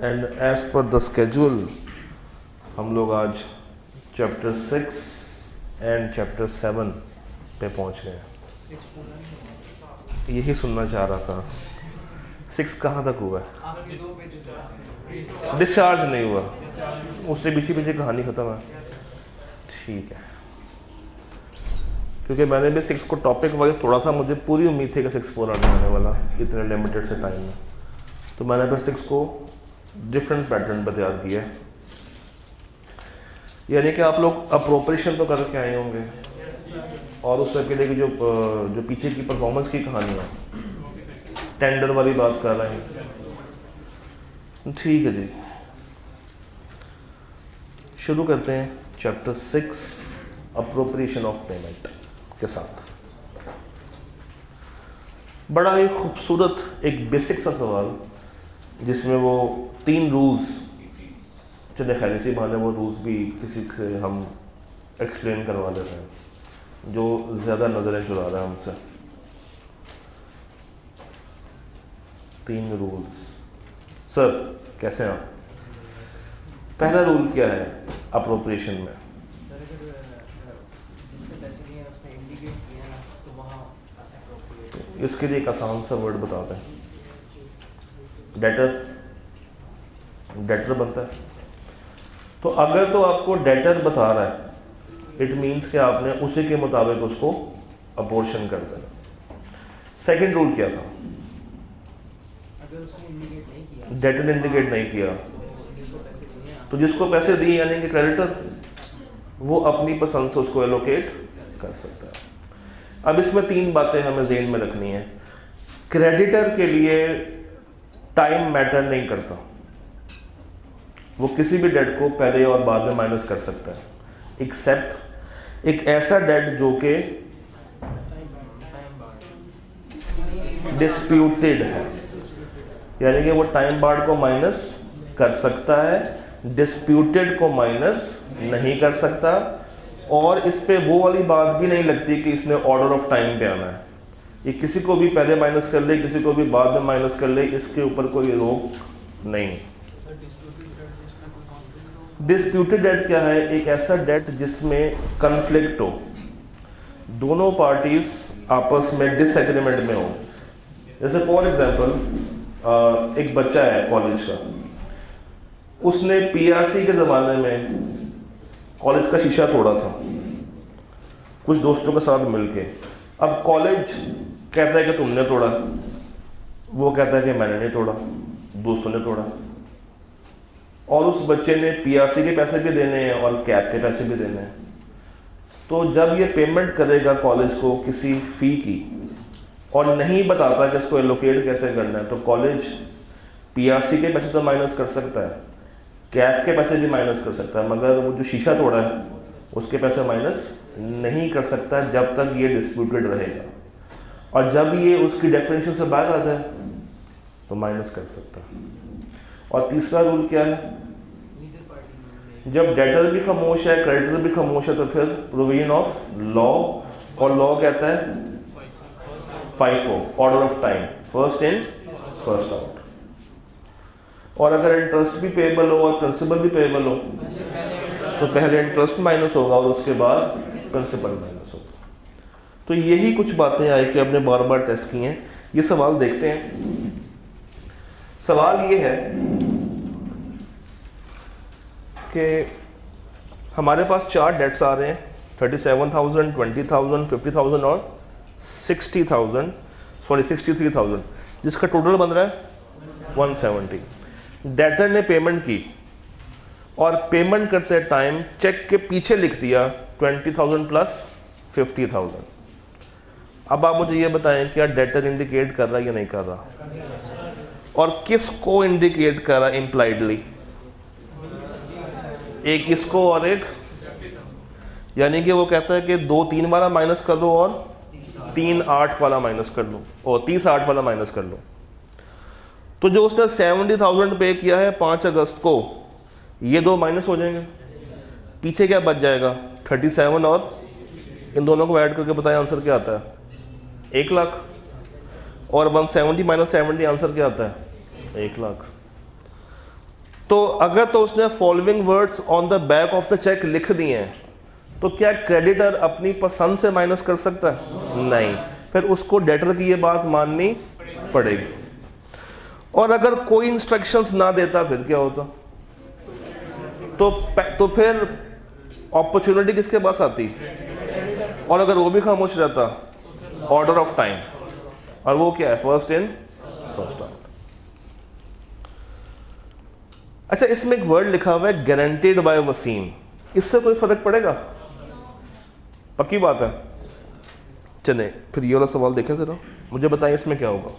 And as per the schedule हम लोग आज चैप्टर 6 एंड चैप्टर 7 पे पहुंच गए हैं। यही सुनना चाह रहा था। 6 कहाँ तक हुआ है? डिस्चार्ज नहीं हुआ, उससे पीछे पीछे कहानी ख़त्म है। ठीक है, क्योंकि मैंने भी 6 को टॉपिक वाइज तोड़ा था। मुझे पूरी उम्मीद थी कि 6 पूरा नहीं होने वाला इतने लिमिटेड से टाइम में, तो मैंने फिर 6 को डिफरेंट पैटर्न पर तैयार किया। यानी कि आप लोग अप्रोप्रिएशन तो करके आए होंगे और उस सबके लिए जो पीछे की परफॉर्मेंस की कहानी है, टेंडर वाली बात कर रहे हैं। ठीक है जी, शुरू करते हैं चैप्टर 6 अप्रोप्रिएशन ऑफ पेमेंट के साथ। बड़ा ही खूबसूरत एक बेसिक सा सवाल जिसमें वो 3 रूल्स, चले खैर इसी बहाने वो रूल्स भी किसी से हम एक्सप्लेन करवा देते हैं जो ज़्यादा नज़रें चुरा रहा है हमसे। 3 रूल्स। सर कैसे हैं आप? पहला रूल क्या है अप्रोप्रिएशन में? इसके लिए एक आसान सा वर्ड बताते हैं, डेटर बनता है। तो अगर तो आपको डेटर बता रहा है, इट मीन्स कि आपने उसी के मुताबिक उसको अपोर्शन कर देना। सेकंड रूल क्या था? अगर उसने इंडिकेट नहीं किया, डेटर इंडिकेट नहीं किया, तो जिसको पैसे दिए यानी कि क्रेडिटर, वो अपनी पसंद से उसको एलोकेट कर सकता है। अब इसमें 3 बातें हमें ज़हन में रखनी है। क्रेडिटर के लिए टाइम मैटर नहीं करता, वो किसी भी डेट को पहले और बाद में माइनस कर सकता है, एक्सेप्ट एक ऐसा डेट जो कि डिस्प्यूटेड है, यानी कि वो टाइम बार्ड को माइनस कर सकता है, डिस्प्यूटेड को माइनस नहीं कर सकता। और इस पे वो वाली बात भी नहीं लगती कि इसने ऑर्डर ऑफ टाइम पे आना है। ये किसी को भी पहले माइनस कर ले, किसी को भी बाद में माइनस कर ले, इसके ऊपर कोई रोक नहीं। डिस्प्यूटेड डेट क्या है? एक ऐसा डेट जिसमें कन्फ्लिक्ट हो, दोनों पार्टीज आपस में डिसएग्रीमेंट में हो। जैसे फॉर एग्जांपल एक बच्चा है कॉलेज का, उसने पीआरसी के ज़माने में कॉलेज का शीशा तोड़ा था कुछ दोस्तों के साथ मिलके। अब कॉलेज कहता है कि तुमने तोड़ा, वो कहता है कि मैंने नहीं तोड़ा, दोस्तों ने तोड़ा। और उस बच्चे ने पीआरसी के पैसे भी देने हैं और कैफ के पैसे भी देने हैं। तो जब ये पेमेंट करेगा कॉलेज को किसी फ़ी की और नहीं बताता कि इसको एलोकेट कैसे करना है, तो कॉलेज पीआरसी के पैसे तो माइनस कर सकता है, कैफ के पैसे भी माइनस कर सकता है, मगर वो जो शीशा तोड़ा है उसके पैसे माइनस नहीं कर सकता जब तक ये डिस्प्यूटेड रहेगा। और जब ये उसकी डेफिनेशन से बाहर आ जाए तो माइनस कर सकता है। और तीसरा रूल क्या है? जब डेटर भी खामोश है, क्रेडिटर भी खामोश है, तो फिर प्रोविजन ऑफ लॉ, और लॉ कहता है FIFO, order of time, first in first out. और अगर इंटरेस्ट भी पेएबल हो और प्रिंसिपल भी पेएबल हो, तो पहले इंटरेस्ट माइनस होगा और उसके बाद प्रिंसिपल माइनस होगा। तो यही कुछ बातें आई कि हमने बार बार टेस्ट की हैं। ये सवाल देखते हैं। सवाल ये है कि हमारे पास 4 डेट्स आ रहे हैं, 37,000, 20,000, 50,000 और 63,000, जिसका टोटल बन रहा है 170। डेटर ने पेमेंट की और पेमेंट करते टाइम चेक के पीछे लिख दिया 20,000 प्लस 50,000। अब आप मुझे ये बताएं, क्या डेटर इंडिकेट कर रहा है या नहीं कर रहा? और किस को इंडिकेट कर रहा है इम्प्लाइडली? एक इसको और एक, यानी कि वो कहता है कि 2-3 वाला माइनस कर लो और 3-8 वाला माइनस कर लो और 30-8 वाला माइनस कर लो। तो जो उसने 70,000 पे किया है 5 अगस्त को, ये 2 माइनस हो जाएंगे, पीछे क्या बच जाएगा? 37, और इन दोनों को ऐड करके बताएं आंसर क्या आता है? 1 लाख। और 170 माइनस 70 आंसर क्या आता है? 1 लाख। तो अगर तो उसने following words on the back of the cheque लिख दिए हैं, तो क्या क्रेडिटर अपनी पसंद से माइनस कर सकता है? नहीं, फिर उसको डेटर की ये बात माननी पड़ेगी। और अगर कोई इंस्ट्रक्शंस ना देता फिर क्या होता? तो फिर अपॉर्चुनिटी किसके पास आती? और अगर वो भी खामोश रहता, ऑर्डर ऑफ टाइम, और वो क्या है? First in first out. अच्छा, इसमें एक वर्ड लिखा हुआ है गारंटीड बाय वसीम, इससे कोई फर्क पड़ेगा? पक्की बात है। चले फिर ये वाला सवाल देखें जरा, मुझे बताएं इसमें क्या होगा।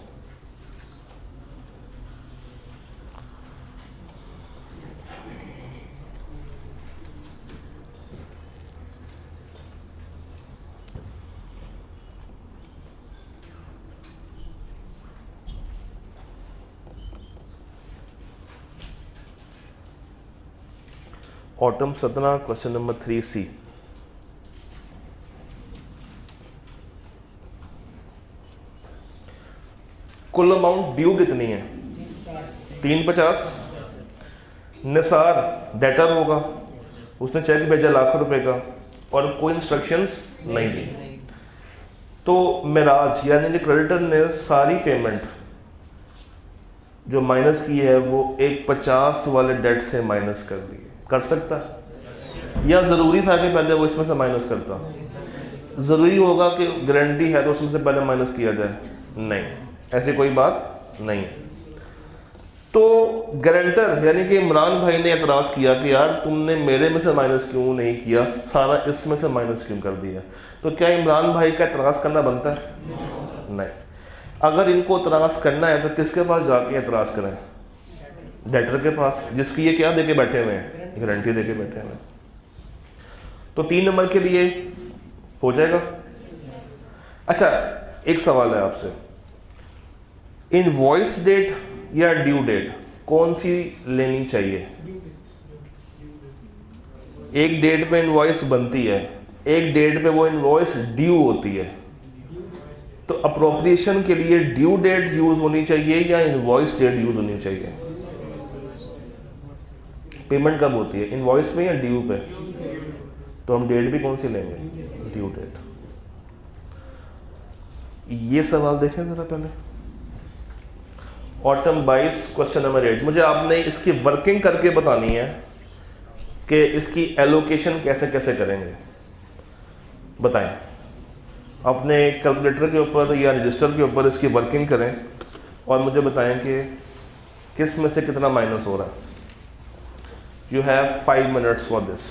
Autumn 17 question number 3C। कुल अमाउंट ड्यू कितनी है? 350। निसार डेटर होगा, उसने चेक भेजा ₹1,00,000 का और कोई इंस्ट्रक्शंस नहीं दी। तो मिराज यानी कि क्रेडिटर ने सारी पेमेंट जो माइनस की है वो एक 50 वाले डेट से माइनस कर दी है। कर सकता है या ज़रूरी था कि पहले वो इसमें से माइनस करता? ज़रूरी होगा कि गारंटी है तो उसमें से पहले माइनस किया जाए? नहीं, ऐसी कोई बात नहीं। तो गारंटर यानी कि इमरान भाई ने एतराज़ किया कि यार तुमने मेरे में से माइनस क्यों नहीं किया, सारा इसमें से माइनस क्यों कर दिया? तो क्या इमरान भाई का एतराज़ करना बनता है? नहीं। अगर इनको एतराज़ करना है तो किसके पास जाके एतराज़ करें? डेटर के पास, जिसकी ये क्या दे के बैठे हुए हैं? गारंटी दे के बैठे हुए हैं। तो 3 नंबर के लिए हो जाएगा। अच्छा, एक सवाल है आपसे, इनवॉइस डेट या ड्यू डेट कौन सी लेनी चाहिए? एक डेट पे इनवॉइस बनती है, एक डेट पे वो इनवॉइस ड्यू होती है। तो अप्रोप्रिएशन के लिए ड्यू डेट यूज होनी चाहिए या इनवॉइस डेट यूज होनी चाहिए? पेमेंट कब होती है, इनवॉइस में या ड्यू पे? तो हम डेट भी कौन सी लेंगे? Due date. ये सवाल देखें जरा पहले, ऑटम 22 क्वेश्चन नंबर 8। मुझे आपने इसकी वर्किंग करके बतानी है कि इसकी एलोकेशन कैसे कैसे करेंगे। बताएं, अपने कैलकुलेटर के ऊपर या रजिस्टर के ऊपर इसकी वर्किंग करें और मुझे बताएं कि किस में से कितना माइनस हो रहा है। You have 5 minutes for this.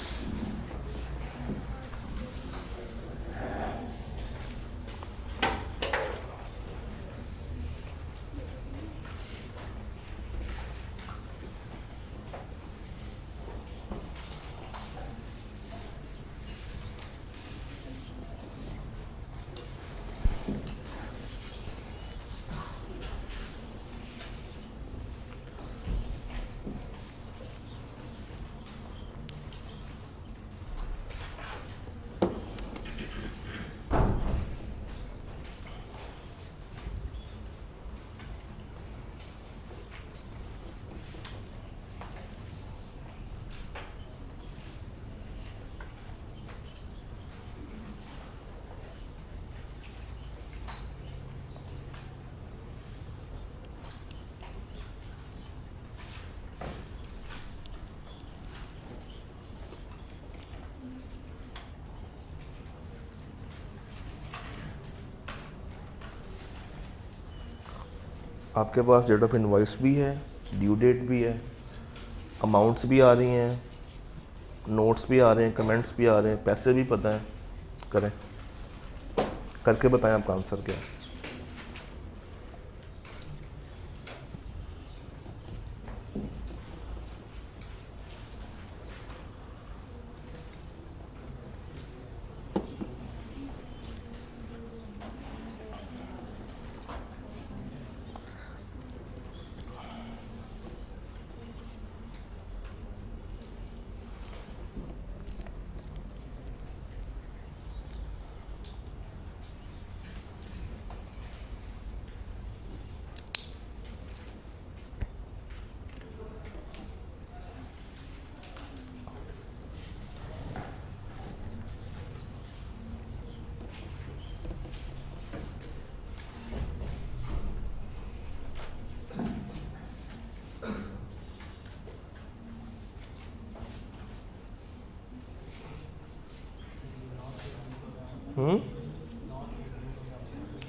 आपके पास डेट ऑफ इनवॉइस भी है, ड्यू डेट भी है, अमाउंट्स भी आ रही हैं, नोट्स भी आ रहे हैं, कमेंट्स भी आ रहे हैं, पैसे भी पता है। करें, करके बताएं आपका आंसर क्या है।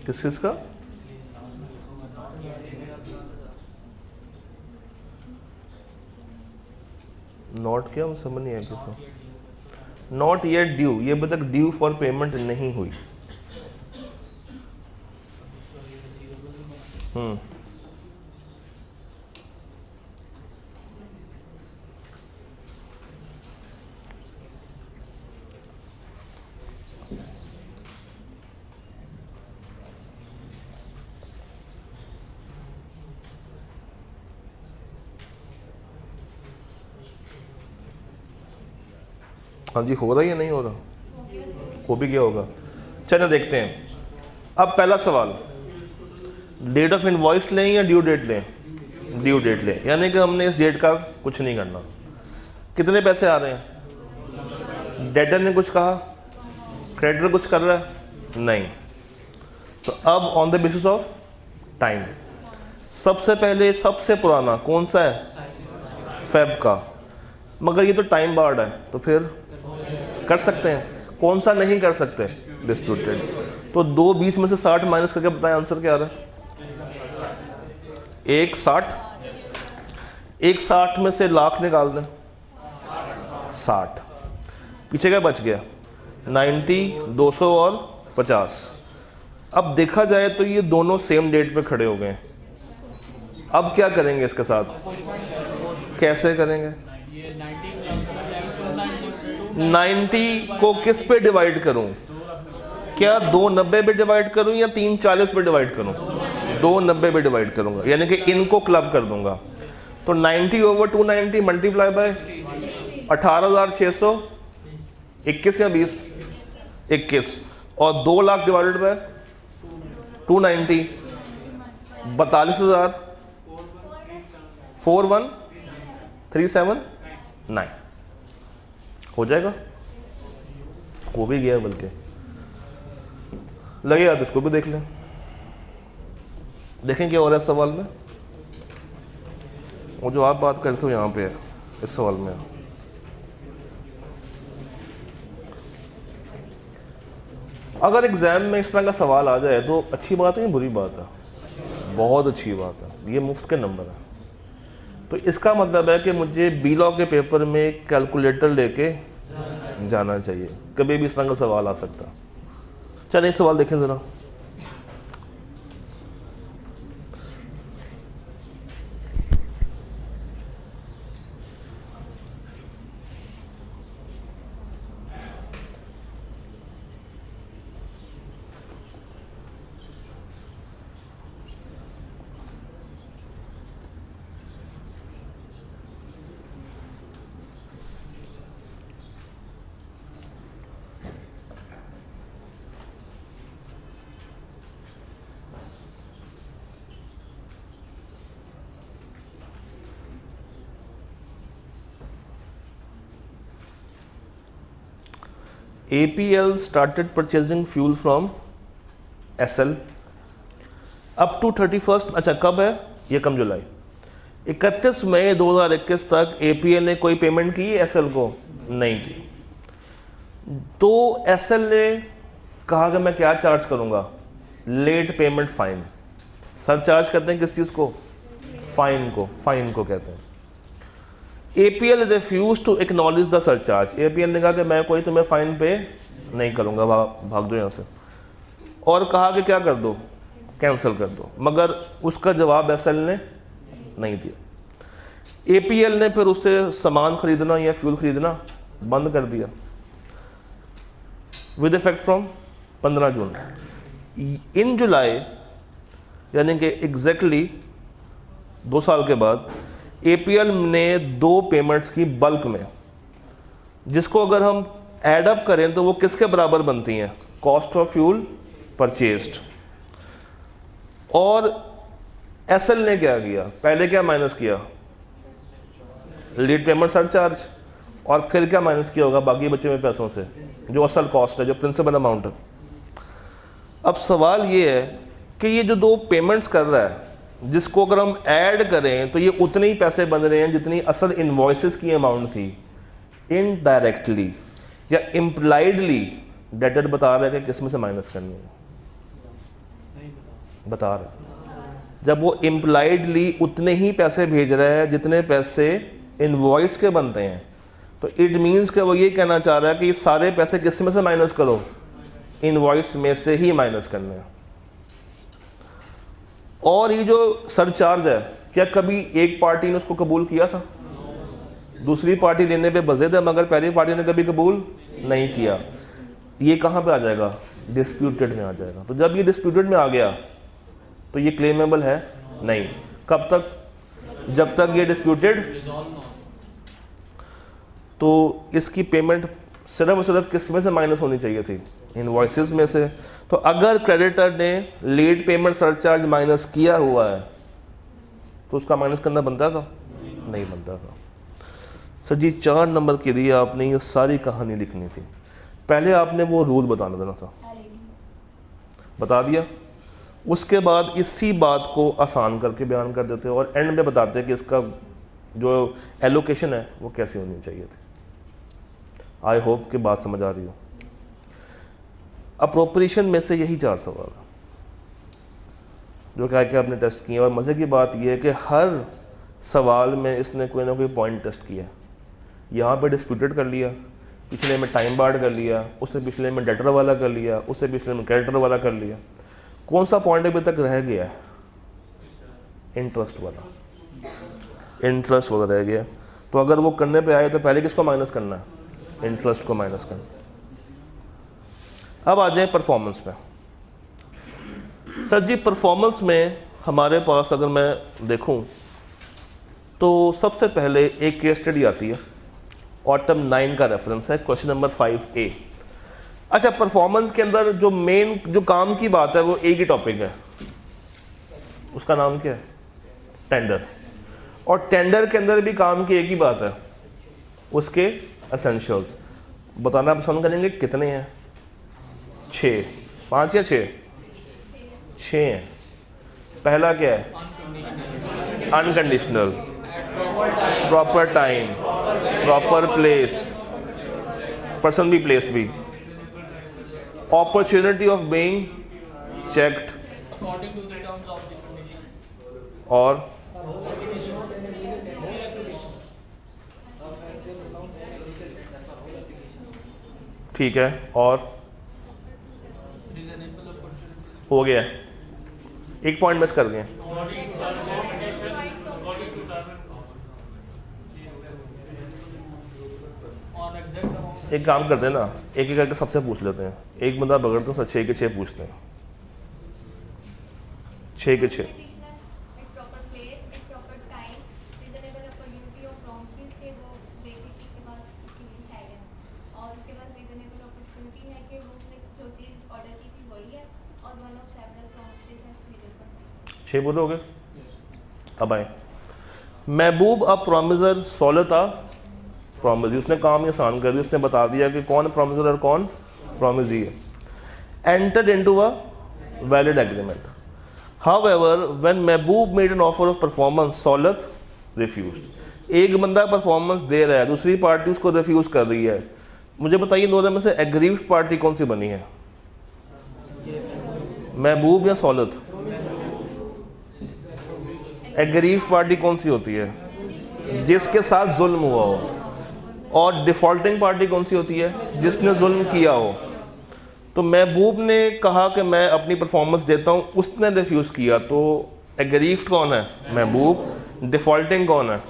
किस चीज़ का? नॉट क्या, समझ नहीं आया किसका। नॉट येट ड्यू, ये अभी तक ड्यू फॉर पेमेंट नहीं हुई। हाँ जी, हो रहा है या नहीं हो रहा? हो भी गया होगा। चलिए देखते हैं। अब पहला सवाल, डेट ऑफ इनवॉइस लें या ड्यू डेट लें? ड्यू डेट लें, यानी कि हमने इस डेट का कुछ नहीं करना। कितने पैसे आ रहे हैं? डेटर ने कुछ कहा, क्रेडिटर कुछ कर रहा है नहीं। तो अब on the basis of time, सबसे पहले सबसे पुराना कौन सा है? फेब का। मगर ये तो टाइम बार्ड है, तो फिर कर सकते हैं। कौन सा नहीं कर सकते? डिस्प्यूटेड। तो 2 20 में से 60 माइनस करके बताएं आंसर क्या आ रहा है? 160। 160 में से लाख निकाल दें, 60। पीछे क्या बच गया? 90, 200 और 50। अब देखा जाए तो ये दोनों सेम डेट पे खड़े हो गए हैं। अब क्या करेंगे इसके साथ? कैसे करेंगे? 90 को किस पे डिवाइड करूं? क्या 290 पे डिवाइड करूं या 340 पे डिवाइड करूं? 290 पे डिवाइड करूंगा, यानी कि इनको क्लब कर दूंगा। तो 90/290 मल्टीप्लाई बाय 18,600, 21 या 20? 21। और 2 लाख डिवाइडेड बाय 290, 42,000, 41,379 हो जाएगा। हो भी गया, बल्कि लगे याद, इसको भी देख लें। देखें क्या हो रहा है सवाल में। वो जो आप बात करते हो यहाँ पे है इस सवाल में। अगर एग्जाम में इस तरह का सवाल आ जाए तो अच्छी बात है या बुरी बात है? बहुत अच्छी बात है, ये मुफ्त के नंबर है। तो इसका मतलब है कि मुझे बी लॉ के पेपर में कैलकुलेटर लेके जाना चाहिए, कभी भी इस तरह का सवाल आ सकता। चलिए एक सवाल देखें ज़रा। APL started purchasing fuel from SL up to 31st, अच्छा कब है ये? कम जुलाई। 31 मई 2021 तक APL ने कोई पेमेंट की SL को? नहीं की। तो SL ने कहा कि मैं क्या चार्ज करूंगा? Late payment fine. Sir charge करते हैं किस चीज़ को? फाइन को। फाइन को कहते हैं। APL refuse to acknowledge the surcharge. APL ने कहा कि मैं कोई तुम्हें फाइन पे नहीं करूँगा, भाग दो यहाँ से। और कहा कि क्या कर दो? कैंसिल कर दो। मगर उसका जवाब SL ने नहीं दिया। APL ने फिर उससे सामान खरीदना या फ्यूल खरीदना बंद कर दिया विद इफेक्ट फ्रॉम 15 जून। इन जुलाई, यानी कि एग्जैक्टली 2 साल के बाद, APL ने 2 पेमेंट्स की बल्क में, जिसको अगर हम ऐड अप करें तो वो किसके बराबर बनती हैं? Cost of fuel purchased. और SL ने क्या किया? पहले क्या माइनस किया? Late payment surcharge. और फिर क्या माइनस किया होगा बाकी बचे हुए पैसों से, जो असल कॉस्ट है, जो प्रिंसिपल अमाउंट है। अब सवाल ये है कि ये जो 2 पेमेंट्स कर रहा है, जिसको अगर हम ऐड करें तो ये उतने ही पैसे बन रहे हैं जितनी असल इनवॉइसेस की अमाउंट थी। इनडायरेक्टली या इम्प्लाइडली डेटर बता रहा है कि किस में से माइनस करनी है, नहीं बता रहा है। जब वो इम्प्लाइडली उतने ही पैसे भेज रहा है जितने पैसे इनवॉइस के बनते हैं, तो इट मीन्स कि वो ये कहना चाह रहा है कि सारे पैसे किस में से माइनस करो, इनवॉइस में से ही माइनस करने हैं। और ये जो सरचार्ज है, क्या कभी एक पार्टी ने उसको कबूल किया था? दूसरी पार्टी लेने पे बज़िद है, मगर पहली पार्टी ने कभी कबूल नहीं किया। ये कहाँ पे आ जाएगा? डिस्प्यूटेड में आ जाएगा। तो जब ये डिस्प्यूटेड में आ गया तो ये क्लेमेबल है नहीं। कब तक? जब तक ये डिस्प्यूटेड, तो इसकी पेमेंट सिर्फ और सिर्फ किस में से माइनस होनी चाहिए थी? इनवॉइसेस में से। तो अगर क्रेडिटर ने लेट पेमेंट सरचार्ज माइनस किया हुआ है तो उसका माइनस करना बनता था? नहीं बनता था। सर जी 4 नंबर के लिए आपने ये सारी कहानी लिखनी थी। पहले आपने वो रूल बताना देना था, बता दिया। उसके बाद इसी बात को आसान करके बयान कर देते और एंड में बताते कि इसका जो एलोकेशन है वो कैसे होनी चाहिए थी। आई होप कि बात समझ आ रही हो। अप्रोप्रिएशन में से यही 4 सवाल है जो क्या क्या आपने टेस्ट किए, और मज़े की बात यह है कि हर सवाल में इसने कोई ना कोई पॉइंट टेस्ट किया। यहाँ पे डिस्प्यूटेड कर लिया, पिछले में टाइम बार्ड कर लिया, उससे पिछले में डेटर वाला कर लिया, उससे पिछले में क्रेडिटर वाला कर लिया। कौन सा पॉइंट अभी तक रह गया है? इंटरेस्ट वाला, इंटरेस्ट वाला रह गया। तो अगर वो करने पे आए तो पहले किसको माइनस करना है? इंटरेस्ट को माइनस करना। अब आ जाए परफॉर्मेंस पे। सर जी परफॉर्मेंस में हमारे पास अगर मैं देखूं तो सबसे पहले एक केस स्टडी आती है, ऑटम 9 का रेफरेंस है, क्वेश्चन नंबर 5A। अच्छा, परफॉर्मेंस के अंदर जो मेन जो काम की बात है वो एक ही टॉपिक है, उसका नाम क्या है? टेंडर। और टेंडर के अंदर भी काम की एक ही बात है, उसके एसेंशियल्स। बताना पसंद करेंगे कितने हैं? 6, 5 या 6? 6 हैं। पहला क्या है? Unconditional, proper time, proper place, person भी प्लेस भी, opportunity of being checked according to the terms of the condition, और ठीक है, और reasonable opportunity, हो गया। एक पॉइंट मिस कर गए। on exact amount, एक काम करते हैं ना, एक एक करके सबसे पूछ लेते हैं। एक बंदा पकड़ते हैं, 6 के 6 पूछते हैं। 6 के 6। छः बोलोगे? अब आए। महबूब अ प्रॉमिसर सौलता प्रॉमिस, उसने काम आसान कर दिया, उसने बता दिया कि कौन प्रॉमिसर और कौन प्रॉमिसी है। Entered into a valid agreement. However when Mehboob made an offer of performance, Saulat refused. एक बंदा परफॉर्मेंस दे रहा है, दूसरी पार्टी उसको रिफ्यूज कर रही है। मुझे बताइए दोनों में से एग्रीव्ड पार्टी कौन सी बनी है? महबूब या सौलत? एग्रीव्ड पार्टी कौन सी होती है? जिसके साथ जुल्म हुआ हो। और डिफॉल्टिंग पार्टी कौन सी होती है? जिसने जुल्म किया हो। तो महबूब ने कहा कि मैं अपनी परफॉर्मेंस देता हूँ, उसने रिफ्यूज़ किया, तो एग्रीव्ड कौन है? महबूब। डिफॉल्टिंग कौन है?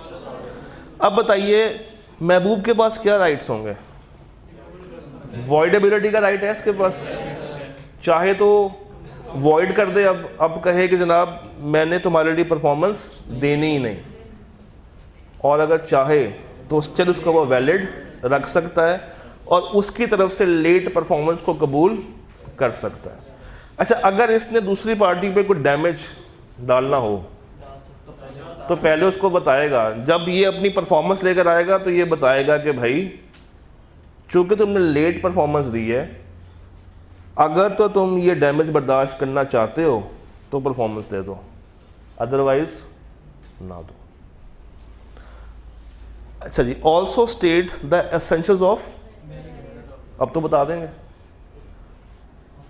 अब बताइए महबूब के पास क्या राइट्स होंगे? वॉइडेबिलिटी का राइट है इसके पास, चाहे तो वॉइड कर दे, अब कहे कि जनाब मैंने तुम्हारे लिए परफॉर्मेंस देनी ही नहीं, और अगर चाहे तो चल उसको वो वैलिड रख सकता है और उसकी तरफ से लेट परफॉर्मेंस को कबूल कर सकता है। अच्छा, अगर इसने दूसरी पार्टी पे कोई डैमेज डालना हो तो पहले उसको बताएगा, जब ये अपनी परफॉर्मेंस लेकर आएगा तो ये बताएगा कि भाई चूँकि तुमने लेट परफॉर्मेंस दी है, अगर तो तुम ये डैमेज बर्दाश्त करना चाहते हो तो परफॉर्मेंस दे दो, अदरवाइज ना दो। अच्छा जी, also state the essentials of, अब तो बता देंगे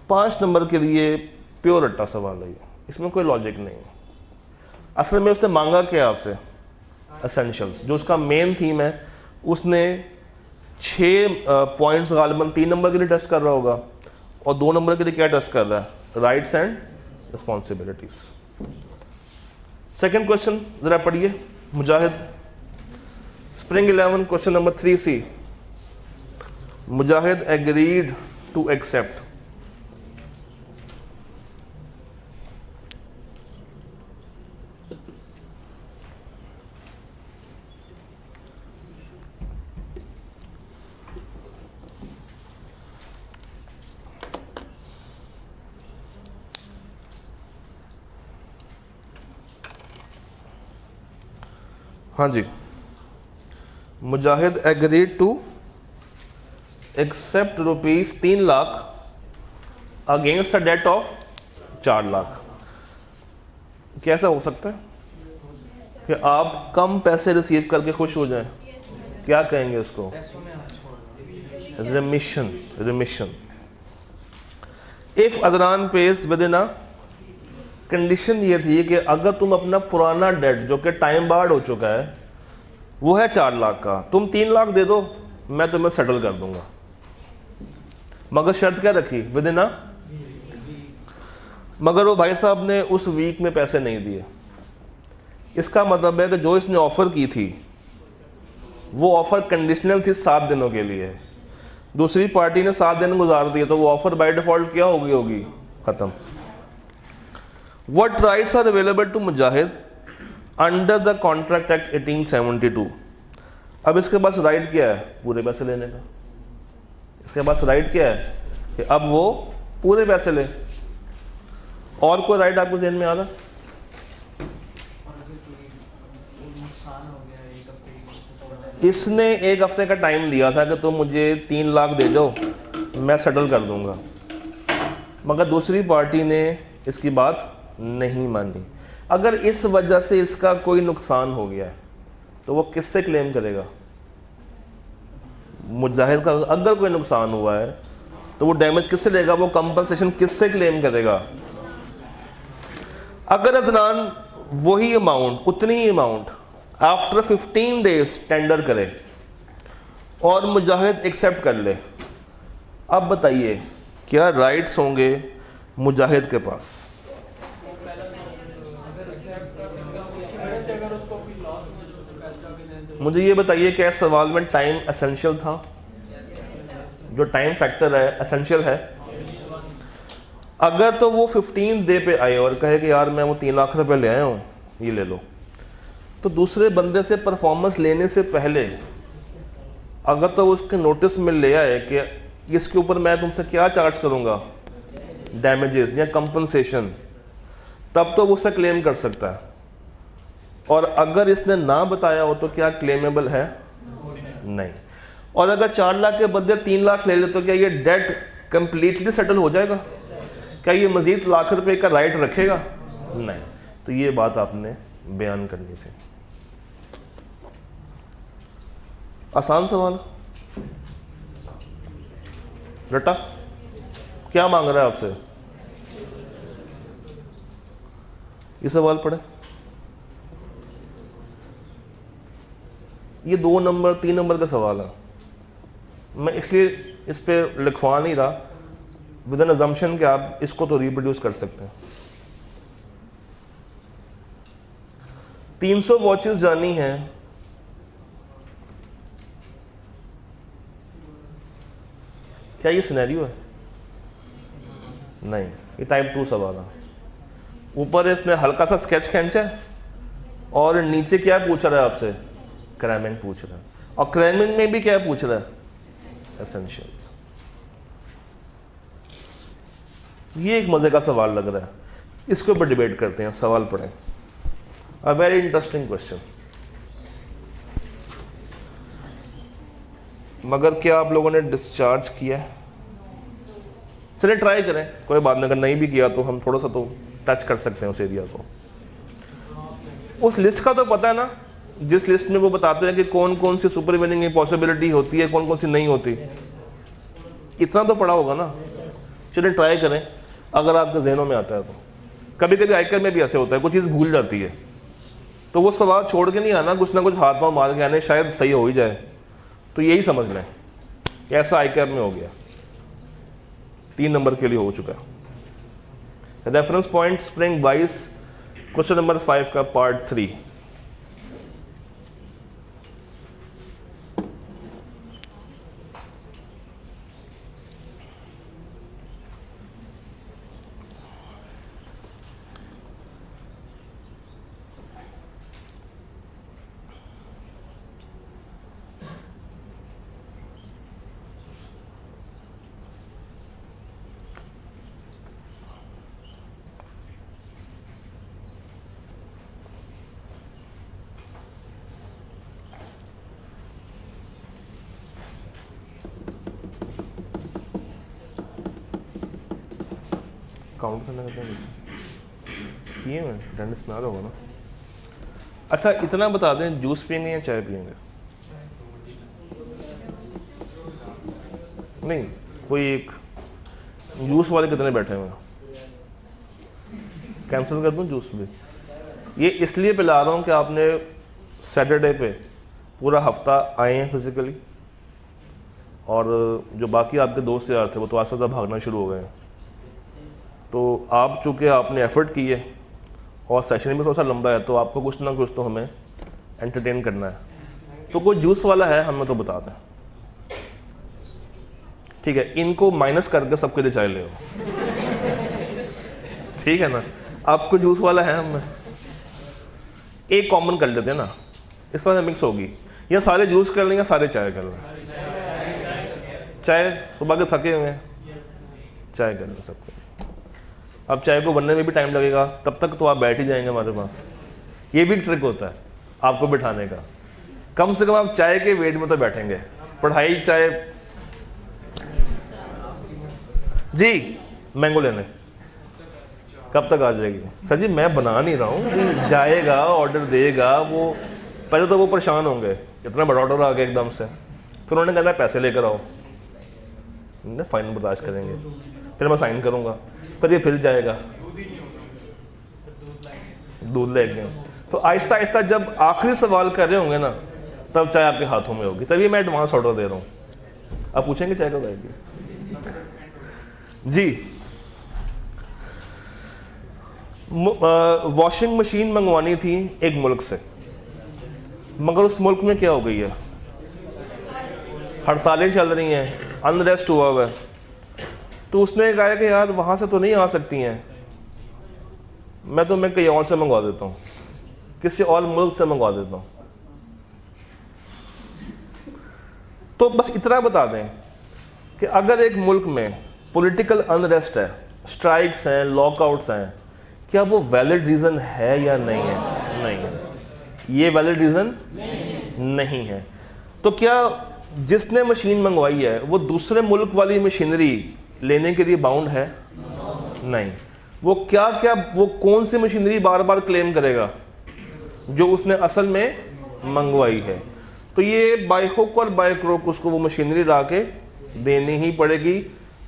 5 नंबर के लिए प्योर रट्टा सवाल है ये, इसमें कोई लॉजिक नहीं है। असल में उसने मांगा क्या आपसे? एसेंशियल्स। जो उसका मेन थीम है, उसने 6 पॉइंट्स गालिबन 3 नंबर के लिए टेस्ट कर रहा होगा, और 2 नंबर के लिए क्या टेस्ट कर रहा है? Rights and responsibilities. Second question जरा पढ़िए Mujahid, spring 11 question number 3C। Mujahid agreed to accept. हाँ जी, Mujahid agreed to accept rupees 3 lakh against a debt of 4 lakh. कैसा हो सकता है कि आप कम पैसे रिसीव करके खुश हो जाएं? क्या कहेंगे इसको? पैसों में हाथ छोड़ दो। रिमिशन। रिमिशन। इफ अदरान पेज विद इन, कंडीशन ये थी कि अगर तुम अपना पुराना डेट जो कि टाइम बार्ड हो चुका है वो है 4 लाख का, तुम 3 लाख दे दो, मैं तुम्हें सेटल कर दूंगा। मगर शर्त क्या रखी? With in. मगर वो भाई साहब ने उस वीक में पैसे नहीं दिए। इसका मतलब है कि जो इसने ऑफ़र की थी वो ऑफ़र कंडीशनल थी 7 दिनों के लिए, दूसरी पार्टी ने 7 दिन गुजार दिए, तो वो ऑफ़र बाय डिफ़ॉल्ट क्या होगी? ख़त्म। What rights are available to Mujahid under the contract act 1872? अब इसके पास राइट क्या है? पूरे पैसे लेने का। इसके पास राइट क्या है कि अब वो पूरे पैसे ले। और कोई राइट आपको ज़हन में आ रहा? नुकसान हो गया एक हफ्ते, इसने 1 हफ्ते का टाइम दिया था कि तुम मुझे 3 लाख दे जाओ, मैं सेटल कर दूंगा, मगर दूसरी पार्टी ने इसकी बात नहीं मानी। अगर इस वजह से इसका कोई नुकसान हो गया है तो वो किससे क्लेम करेगा? मुजाहिद का अगर कोई नुकसान हुआ है तो वो डैमेज किससे लेगा? वो कंपनसेशन किससे क्लेम करेगा? अगर अदनान वही अमाउंट, उतनी ही अमाउंट आफ्टर 15 डेज टेंडर करे और मुजाहिद एक्सेप्ट कर ले, अब बताइए क्या राइट्स होंगे मुजाहिद के पास? मुझे ये बताइए क्या इस सवाल में टाइम एसेंशियल था? जो टाइम फैक्टर है एसेंशियल है। अगर तो वो 15 डे पे आए और कहे कि यार मैं वो 3 लाख रुपए ले आया हूँ, ये ले लो, तो दूसरे बंदे से परफॉर्मेंस लेने से पहले अगर तो उसके नोटिस में ले आए कि इसके ऊपर मैं तुमसे क्या चार्ज करूँगा, डैमेजेस या कंपनसेशन, तब तो वो उससे क्लेम कर सकता है। और अगर इसने ना बताया हो तो क्या क्लेमेबल है? नहीं। और अगर 4 लाख के बदले 3 लाख ले ले तो क्या ये डेट कंप्लीटली सेटल हो जाएगा? क्या ये मज़ीद लाख रुपए का राइट रखेगा? नहीं। तो ये बात आपने बयान करनी थी। आसान सवाल। रटा क्या मांग रहा है आपसे? ये सवाल पढ़े। ये 2 नंबर 3 नंबर का सवाल है, मैं इसलिए इस पे लिखवा नहीं रहा, विद एन अजम्पशन कि आप इसको तो रिप्रोड्यूस कर सकते हैं। 300 वॉचेस जानी है, क्या ये सिनेरियो है? नहीं, ये टाइप 2 सवाल है। ऊपर इसने हल्का सा स्केच खींचा है और नीचे क्या पूछ रहा है आपसे? क्रैमिंग पूछ रहा है। और क्रैमिंग में भी क्या पूछ रहा है? एसेंशियल्स। ये एक मजे का सवाल लग रहा है, इसके ऊपर डिबेट करते हैं। सवाल पढ़ें। A very interesting question. मगर क्या आप लोगों ने डिस्चार्ज किया है? चलिए ट्राई करें, कोई बात नहीं। अगर नहीं भी किया तो हम थोड़ा सा तो टच कर सकते हैं उस एरिया को। उस लिस्ट का तो पता है ना, जिस लिस्ट में वो बताते हैं कि कौन कौन सी सुपर विनिंग की पॉसिबिलिटी होती है, कौन कौन सी नहीं होती। इतना तो पढ़ा होगा ना। चलिए ट्राई करें अगर आपके जहनों में आता है तो। कभी कभी आइकर में भी ऐसे होता है, कुछ चीज़ भूल जाती है, तो वो सवाल छोड़ के नहीं आना, कुछ ना कुछ हाथ पाँव मार के आने, शायद सही हो ही जाए। तो यही समझ लें कि ऐसा आइकर में हो गया। 3 नंबर के लिए हो चुका है। Reference point spring 22, question number 5 का पार्ट 3। काउंट करना कहते हैं किए मैं अटेंडेंस में आ रहा होगा ना। अच्छा इतना बता दें, जूस पियेंगे या चाय पियेंगे? नहीं, कोई एक जूस वाले कितने बैठे हुए हैं? कैंसिल कर दूं जूस भी? ये इसलिए पिला रहा हूँ कि आपने सैटरडे पे पूरा हफ्ता आए हैं फिजिकली, और जो बाकी आपके दोस्त यार थे वो तो आस्ते आस्ते भागना शुरू हो गए हैं। तो आप चूँकि आपने एफर्ट की है और सेशन भी थोड़ा सा लंबा है, तो आपको कुछ ना कुछ तो हमें एंटरटेन करना है। तो कोई जूस वाला है हमें तो बता दें, ठीक है? इनको माइनस करके सबके लिए चाय ले आओ, ठीक है ना? आपको जूस वाला है, हमें एक कॉमन कर लेते हैं ना, इस तरह से मिक्स होगी। या सारे जूस कर लें या सारे चाय कर लें। चाय सुबह के थके हुए हैं, चाय कर लें सबको। अब चाय को बनने में भी टाइम लगेगा, तब तक तो आप बैठ ही जाएंगे हमारे पास। ये भी ट्रिक होता है आपको बिठाने का। कम से कम आप चाय के वेट में तो बैठेंगे। पढ़ाई चाय जी, मैंगो लेने कब तक आ जाएगी? सर जी मैं बना नहीं रहा हूँ, जाएगा ऑर्डर देगा वो, पहले तो वो परेशान होंगे, इतना बड़ा ऑर्डर आ गया एकदम से। फिर उन्होंने कहना पैसे लेकर आओ, फाइन बर्दाश्त करेंगे, फिर मैं साइन करूँगा, फिर ये फिर जाएगा दूध लेके। तो आहिस्ता आहिस्ता जब आखिरी सवाल कर रहे होंगे ना, तब चाय आपके हाथों में होगी। तभी मैं एडवांस ऑर्डर दे रहा हूँ। आप पूछेंगे चाय कब आएगी? जी, वॉशिंग मशीन मंगवानी थी एक मुल्क से, मगर उस मुल्क में क्या हो गई है? हड़तालें चल रही हैं, अनरेस्ट हुआ हुआ है। तो उसने कहा कि यार वहाँ से तो नहीं आ सकती हैं, मैं कहीं और से मंगवा देता हूँ, किसी और मुल्क से मंगवा देता हूँ। तो बस इतना बता दें कि अगर एक मुल्क में पॉलिटिकल अनरेस्ट है, स्ट्राइक्स हैं, लॉकआउट्स हैं, क्या वो वैलिड रीज़न है या नहीं है? नहीं है, ये वैलिड रीज़न नहीं है। तो क्या जिसने मशीन मंगवाई है वो दूसरे मुल्क वाली मशीनरी लेने के लिए बाउंड है? नहीं। वो वो कौन सी मशीनरी बार बार क्लेम करेगा? जो उसने असल में मंगवाई है। तो ये बाय हुक और बाय क्रोक उसको वो मशीनरी ला के देनी ही पड़ेगी,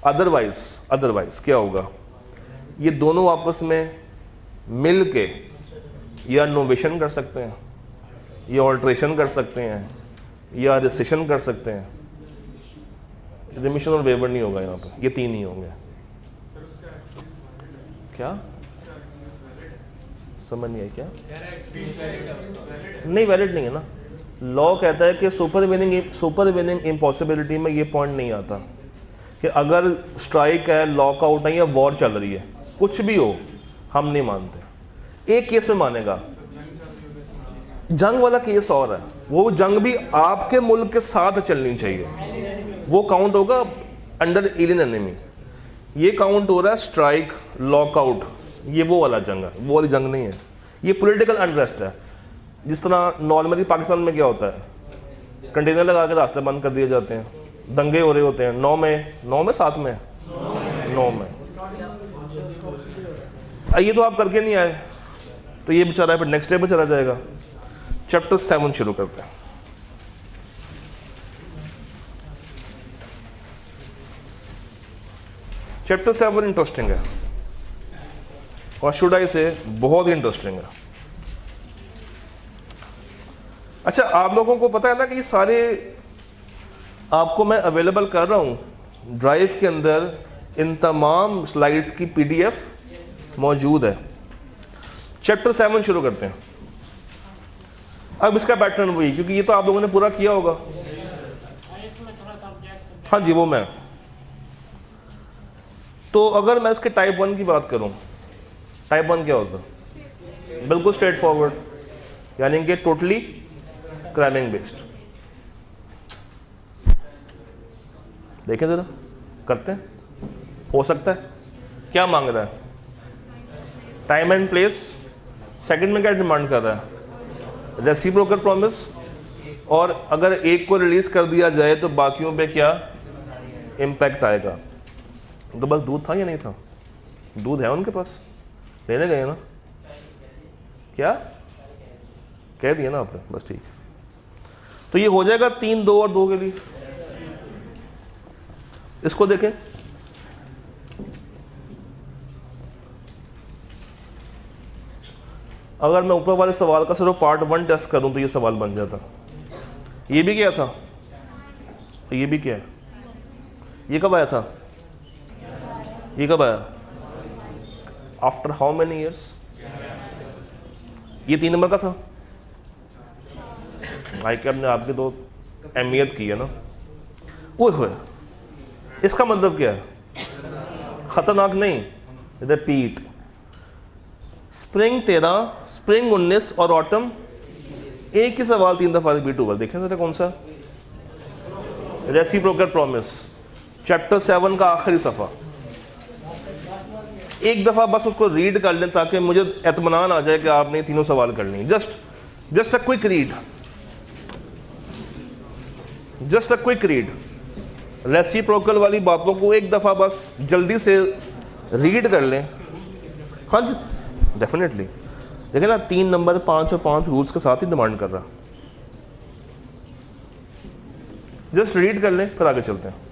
अदरवाइज क्या होगा? ये दोनों आपस में मिल के या नोवेशन कर सकते हैं, या ऑल्ट्रेशन कर सकते हैं, या रेसिशन कर सकते हैं। रिमिशन और वेवर नहीं होगा यहाँ पे, ये 3 ही होंगे। क्या समझ नहीं आई? क्या नहीं, वैलिड नहीं है ना। लॉ कहता है कि सुपरवेनिंग इम्पॉसिबिलिटी में ये पॉइंट नहीं आता कि अगर स्ट्राइक है, लॉकआउट है या वॉर चल रही है, कुछ भी हो, हम नहीं मानते। एक केस में मानेगा, जंग वाला केस और है, वो जंग भी आपके मुल्क के साथ चलनी चाहिए, वो काउंट होगा अंडर एलियन एनिमी। ये काउंट हो रहा है स्ट्राइक, लॉकआउट, ये वो वाला जंग है, वो वाली जंग नहीं है। ये पॉलिटिकल अनरेस्ट है। जिस तरह नॉर्मली पाकिस्तान में क्या होता है, कंटेनर लगा के रास्ते बंद कर दिए जाते हैं, दंगे हो रहे होते हैं। 9 में 7 में 9 में ये तो आप करके नहीं आए, तो ये बेचारा फिर नेक्स्ट डे पे चला जाएगा। चैप्टर 7 शुरू करते हैं। चैप्टर 7 इंटरेस्टिंग है, और शुड आई से बहुत ही इंटरेस्टिंग है। अच्छा, आप लोगों को पता है ना कि ये सारे आपको मैं अवेलेबल कर रहा हूँ ड्राइव के अंदर, इन तमाम स्लाइड्स की PDF मौजूद है। चैप्टर 7 शुरू करते हैं। अब इसका पैटर्न वही, क्योंकि ये तो आप लोगों ने पूरा किया होगा। हाँ जी, वो मैं तो अगर मैं इसके टाइप 1 की बात करूं, टाइप 1 क्या होता है? बिल्कुल स्ट्रेट फॉरवर्ड, यानी कि टोटली क्रैमिंग बेस्ड। देखें ज़रा, करते हैं, हो सकता है। क्या मांग रहा है? Time and place. सेकंड में क्या डिमांड कर रहा है? Reciprocal promise. और अगर एक को रिलीज कर दिया जाए तो बाकियों पे क्या इम्पैक्ट आएगा? तो बस दूध था या नहीं था? दूध है उनके पास, लेने गए ना? क्या कह दिया ना आपने? बस ठीक है। तो ये हो जाएगा 3, 2 और 2 के लिए। इसको देखें, अगर मैं ऊपर वाले सवाल का सिर्फ पार्ट 1 टेस्ट करूं तो ये सवाल बन जाता। ये भी क्या था? ये भी क्या है? ये कब आया था? ये कब आया? After how many years? ये 3 नंबर का था। भाई के अपने आपकी तो अहमियत की है ना। वो हुए, इसका मतलब क्या है? खतरनाक नहीं, रिपीट। स्प्रिंग 13, स्प्रिंग 19 और ऑटम, एक ही सवाल 3 दफा रिपीट हुआ। देखें जरा कौन सा? रेसिप्रोकल प्रॉमिस, चैप्टर 7 का आखिरी सफ़ा। एक दफ़ा बस उसको रीड कर लें ताकि मुझे एतमानान आ जाए कि आपने तीनों सवाल कर लिए। Just a quick read, just a quick read. Reciprocal वाली बातों को एक दफ़ा बस जल्दी से रीड कर लें। हाँ जी, डेफिनेटली। देखिए ना, 3 नंबर 5 और 5 रूल्स के साथ ही डिमांड कर रहा। जस्ट रीड कर लें, फिर आगे चलते हैं।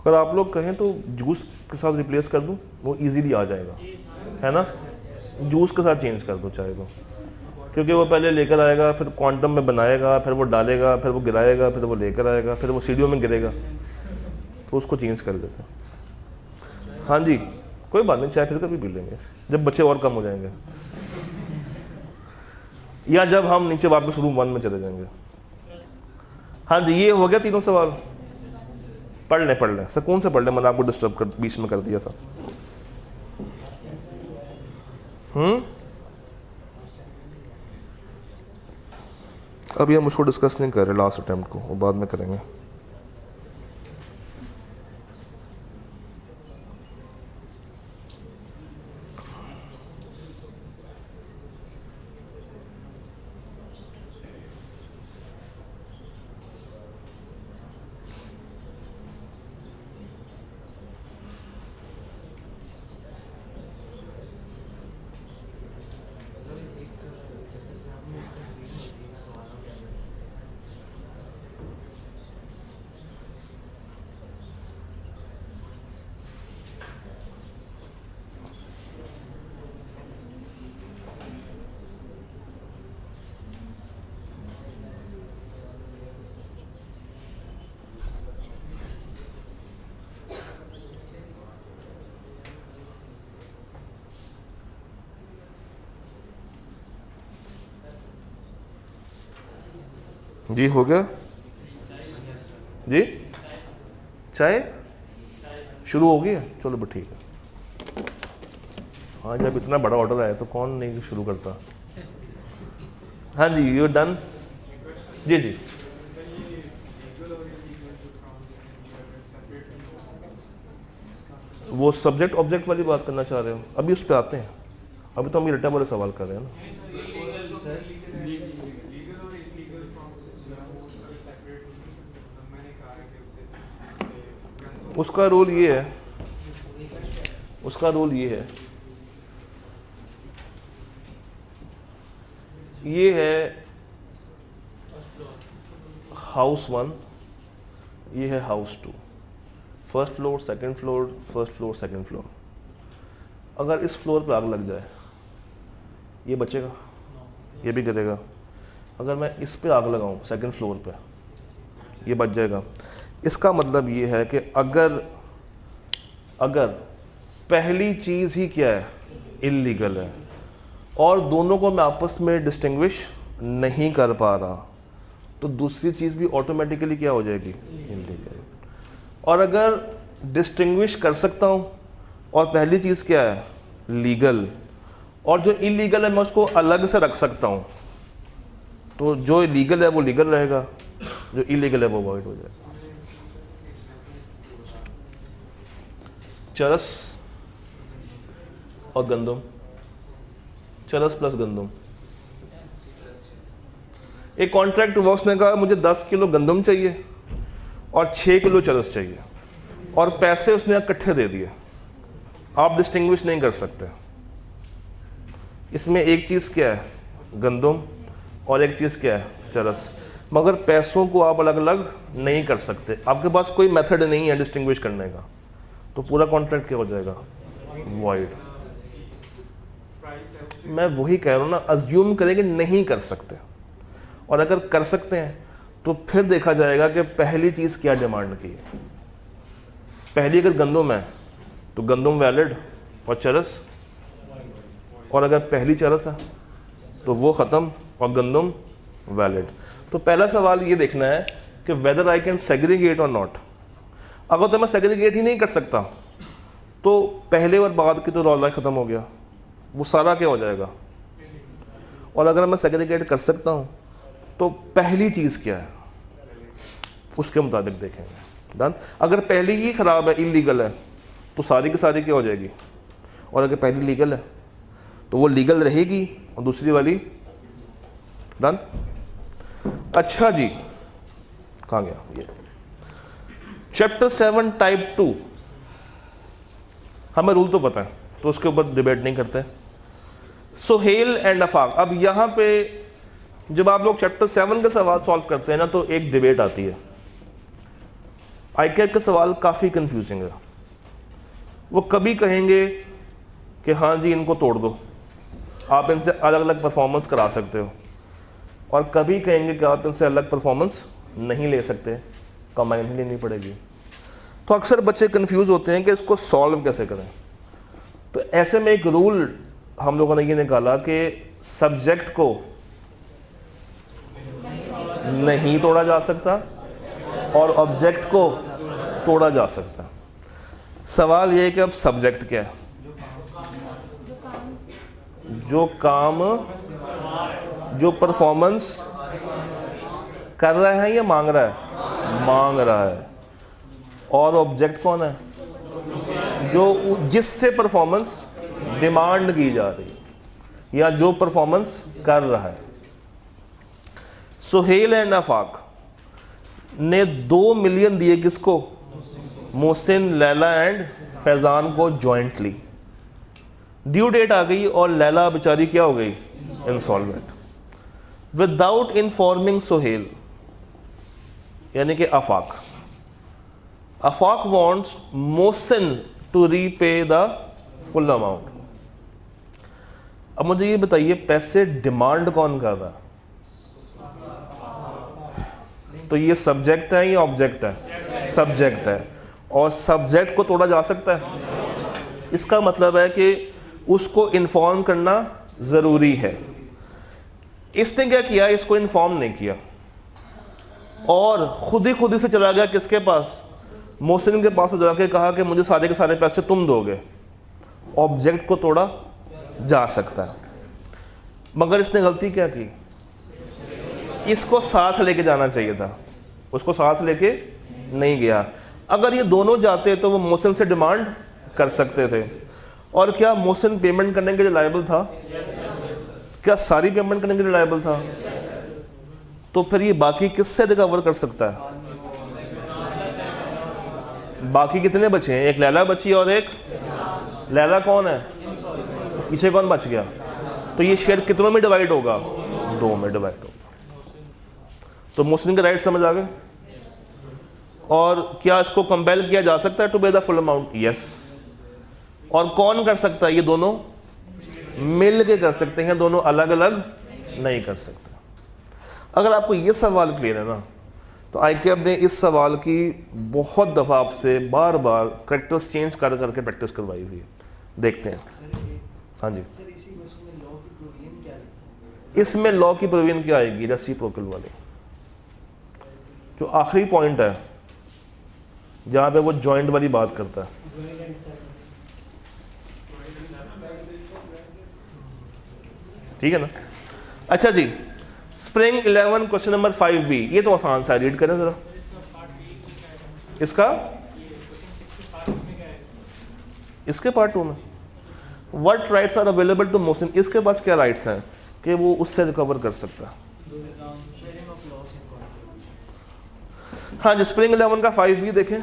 अगर आप लोग कहें तो जूस के साथ रिप्लेस कर दूं, वो इजीली आ जाएगा, है ना? जूस के साथ चेंज कर दो चाहे तो, क्योंकि वो पहले लेकर आएगा, फिर क्वांटम में बनाएगा, फिर वो डालेगा, फिर वो गिराएगा, फिर वो लेकर आएगा, फिर वो सीढ़ियों में गिरेगा। तो उसको चेंज कर देते हैं। हाँ जी, कोई बात नहीं, चाय फिर कभी पी लेंगे जब बच्चे और कम हो जाएंगे, या जब हम नीचे वापस रूम 1 में चले जाएंगे। हाँ जी, ये हो गया तीनों सवाल। पढ़ लें, सुकून से पढ़ लें, मैंने आपको डिस्टर्ब कर बीच में कर दिया था। अभी हम उसको डिस्कस नहीं कर रहे, लास्ट अटेम्प्ट को, वो बाद में करेंगे। जी हो गया जी, चाय शुरू हो गई है? चलो बस ठीक है। हाँ, जब इतना बड़ा ऑर्डर आया तो कौन नहीं शुरू करता। हाँ जी, यू डन। जी जी, वो सब्जेक्ट ऑब्जेक्ट वाली बात करना चाह रहे हो, अभी उस पर आते हैं। अभी तो हम ये रिटर्न वाले सवाल कर रहे हैं ना। उसका रूल ये है, उसका रूल ये है, ये है हाउस 1, ये है house 2, first floor second floor, first floor second floor. अगर इस फ्लोर पे आग लग जाए, ये बचेगा, ये भी गिरेगा। अगर मैं इस पे आग लगाऊं सेकंड फ्लोर पे, ये बच जाएगा। इसका मतलब ये है कि अगर पहली चीज़ ही क्या है, इल्लीगल है, और दोनों को मैं आपस में डिस्टिंग्विश नहीं कर पा रहा, तो दूसरी चीज़ भी ऑटोमेटिकली क्या हो जाएगी, इल्लीगल। और अगर डिस्टिंग्विश कर सकता हूँ और पहली चीज़ क्या है, लीगल, और जो इलीगल है मैं उसको अलग से रख सकता हूँ, तो जो लीगल है वो लीगल रहेगा, जो इलीगल है वो अवॉइड हो जाएगा। चरस और गंदम, चरस प्लस गंदम। एक कॉन्ट्रैक्ट हुआ, उसने कहा मुझे 10 किलो गंदम चाहिए और 6 किलो चरस चाहिए, और पैसे उसने इकट्ठे दे दिए। आप डिस्टिंग्विश नहीं कर सकते। इसमें एक चीज़ क्या है, गंदम, और एक चीज़ क्या है, चरस, मगर पैसों को आप अलग अलग नहीं कर सकते। आपके पास कोई मेथड नहीं है डिस्टिंग्विश करने का, तो पूरा कॉन्ट्रैक्ट क्या हो जाएगा, वॉइड। मैं वही कह रहा हूँ ना, अज्यूम करें कि नहीं कर सकते, और अगर कर सकते हैं तो फिर देखा जाएगा कि पहली चीज़ क्या डिमांड की है। पहली अगर गंदम है तो गंदम वैलिड और चरस, और अगर पहली चरस है तो वो ख़त्म और गंदम वैलिड। तो पहला सवाल ये देखना है कि वेदर आई कैन सेग्रीगेट और नॉट। अगर तो मैं सेग्रीगेट ही नहीं कर सकता तो पहले और बाद की तो रौला ख़त्म हो गया, वो सारा क्या हो जाएगा। और अगर मैं सेग्रीगेट कर सकता हूँ तो पहली चीज़ क्या है, उसके मुताबिक देखेंगे। डन। अगर पहली ही ख़राब है, इलीगल है, तो सारी की सारी क्या हो जाएगी, और अगर पहली लीगल है तो वो लीगल रहेगी और दूसरी वाली डन। अच्छा जी, कहाँ गया ये, चैप्टर 7 टाइप 2। हमें रूल तो पता है तो उसके ऊपर डिबेट नहीं करते। सोहेल एंड अफाक। अब यहाँ पे जब आप लोग चैप्टर 7 का सवाल सॉल्व करते हैं ना, तो एक डिबेट आती है। आईकैप का सवाल काफ़ी कंफ्यूजिंग है। वो कभी कहेंगे कि हाँ जी इनको तोड़ दो, आप इनसे अलग अलग परफॉर्मेंस करा सकते हो, और कभी कहेंगे कि आप इनसे अलग परफॉर्मेंस नहीं ले सकते, कंबाइन ही लेनी पड़ेगी। तो अक्सर बच्चे कंफ्यूज होते हैं कि इसको सॉल्व कैसे करें। तो ऐसे में एक रूल हम लोगों ने ये निकाला कि सब्जेक्ट को नहीं तोड़ा जा सकता और ऑब्जेक्ट को तोड़ा जा सकता। सवाल ये है कि अब सब्जेक्ट क्या है, जो काम, जो परफॉर्मेंस कर रहा है या मांग रहा है, मांग रहा है। और ऑब्जेक्ट कौन है, जो जिससे परफॉर्मेंस डिमांड की जा रही है या जो परफॉर्मेंस कर रहा है। सोहेल एंड अफाक ने 2 मिलियन दिए किसको, मोहसिन, लैला एंड फैज़ान को जॉइंटली। ड्यू डेट आ गई और लैला बेचारी क्या हो गई, इंसॉल्वेंट। विदाउट इन्फॉर्मिंग सोहेल यानी कि Afaq wants Mohsin to repay the full amount. अब मुझे ये बताइए पैसे डिमांड कौन कर रहा है, तो ये सब्जेक्ट है या ऑब्जेक्ट है, सब्जेक्ट है। और सब्जेक्ट को तोड़ा जा सकता है, इसका मतलब है कि उसको इन्फॉर्म करना ज़रूरी है। इसने क्या किया, इसको इन्फॉर्म नहीं किया और खुद ही से चला गया किसके पास, मोहसिन के पास जाके कहा कि मुझे सारे के सारे पैसे तुम दोगे। ऑब्जेक्ट को तोड़ा जा सकता है, मगर इसने गलती क्या की, इसको साथ लेके जाना चाहिए था, उसको साथ लेके नहीं गया। अगर ये दोनों जाते तो वो मोहसिन से डिमांड कर सकते थे। और क्या मोहसिन पेमेंट करने के लिए लायबल था? क्या सारी पेमेंट करने के लिए लायबल था? तो फिर ये बाकी किससे रिकवर कर सकता है? बाकी कितने बचे हैं? एक लैला बची और एक लैला कौन है? पीछे कौन बच गया? तो ये शेयर कितनों में डिवाइड होगा? 2 में डिवाइड होगा। तो मोहसिन के राइट समझ आ गए। और क्या इसको कंपेल किया जा सकता है टू पे द फुल अमाउंट? यस। और कौन कर सकता है? ये दोनों मिल के कर सकते हैं, दोनों अलग अलग नहीं कर सकते। अगर आपको ये सवाल क्लियर है ना, तो ICAP ने इस सवाल की बहुत दफ़ा आपसे बार बार करेक्टर्स चेंज कर करके प्रैक्टिस करवाई हुई है। देखते हैं। हाँ जी, इसमें लॉ की प्रोविजन क्या आएगी? रेसिप्रोकल वाली, जो आखिरी पॉइंट है जहाँ पे वो जॉइंट वाली बात करता है। ठीक है ना? अच्छा जी, स्प्रिंग 11 क्वेश्चन नंबर 5B, ये तो आसान सा, रीड करें जरा इसका। इसके पार्ट 2 में what rights are available to Mohsin, इसके पास क्या राइट्स हैं कि वो उससे रिकवर कर सकता है? हाँ जी, स्प्रिंग 11 का 5B देखें।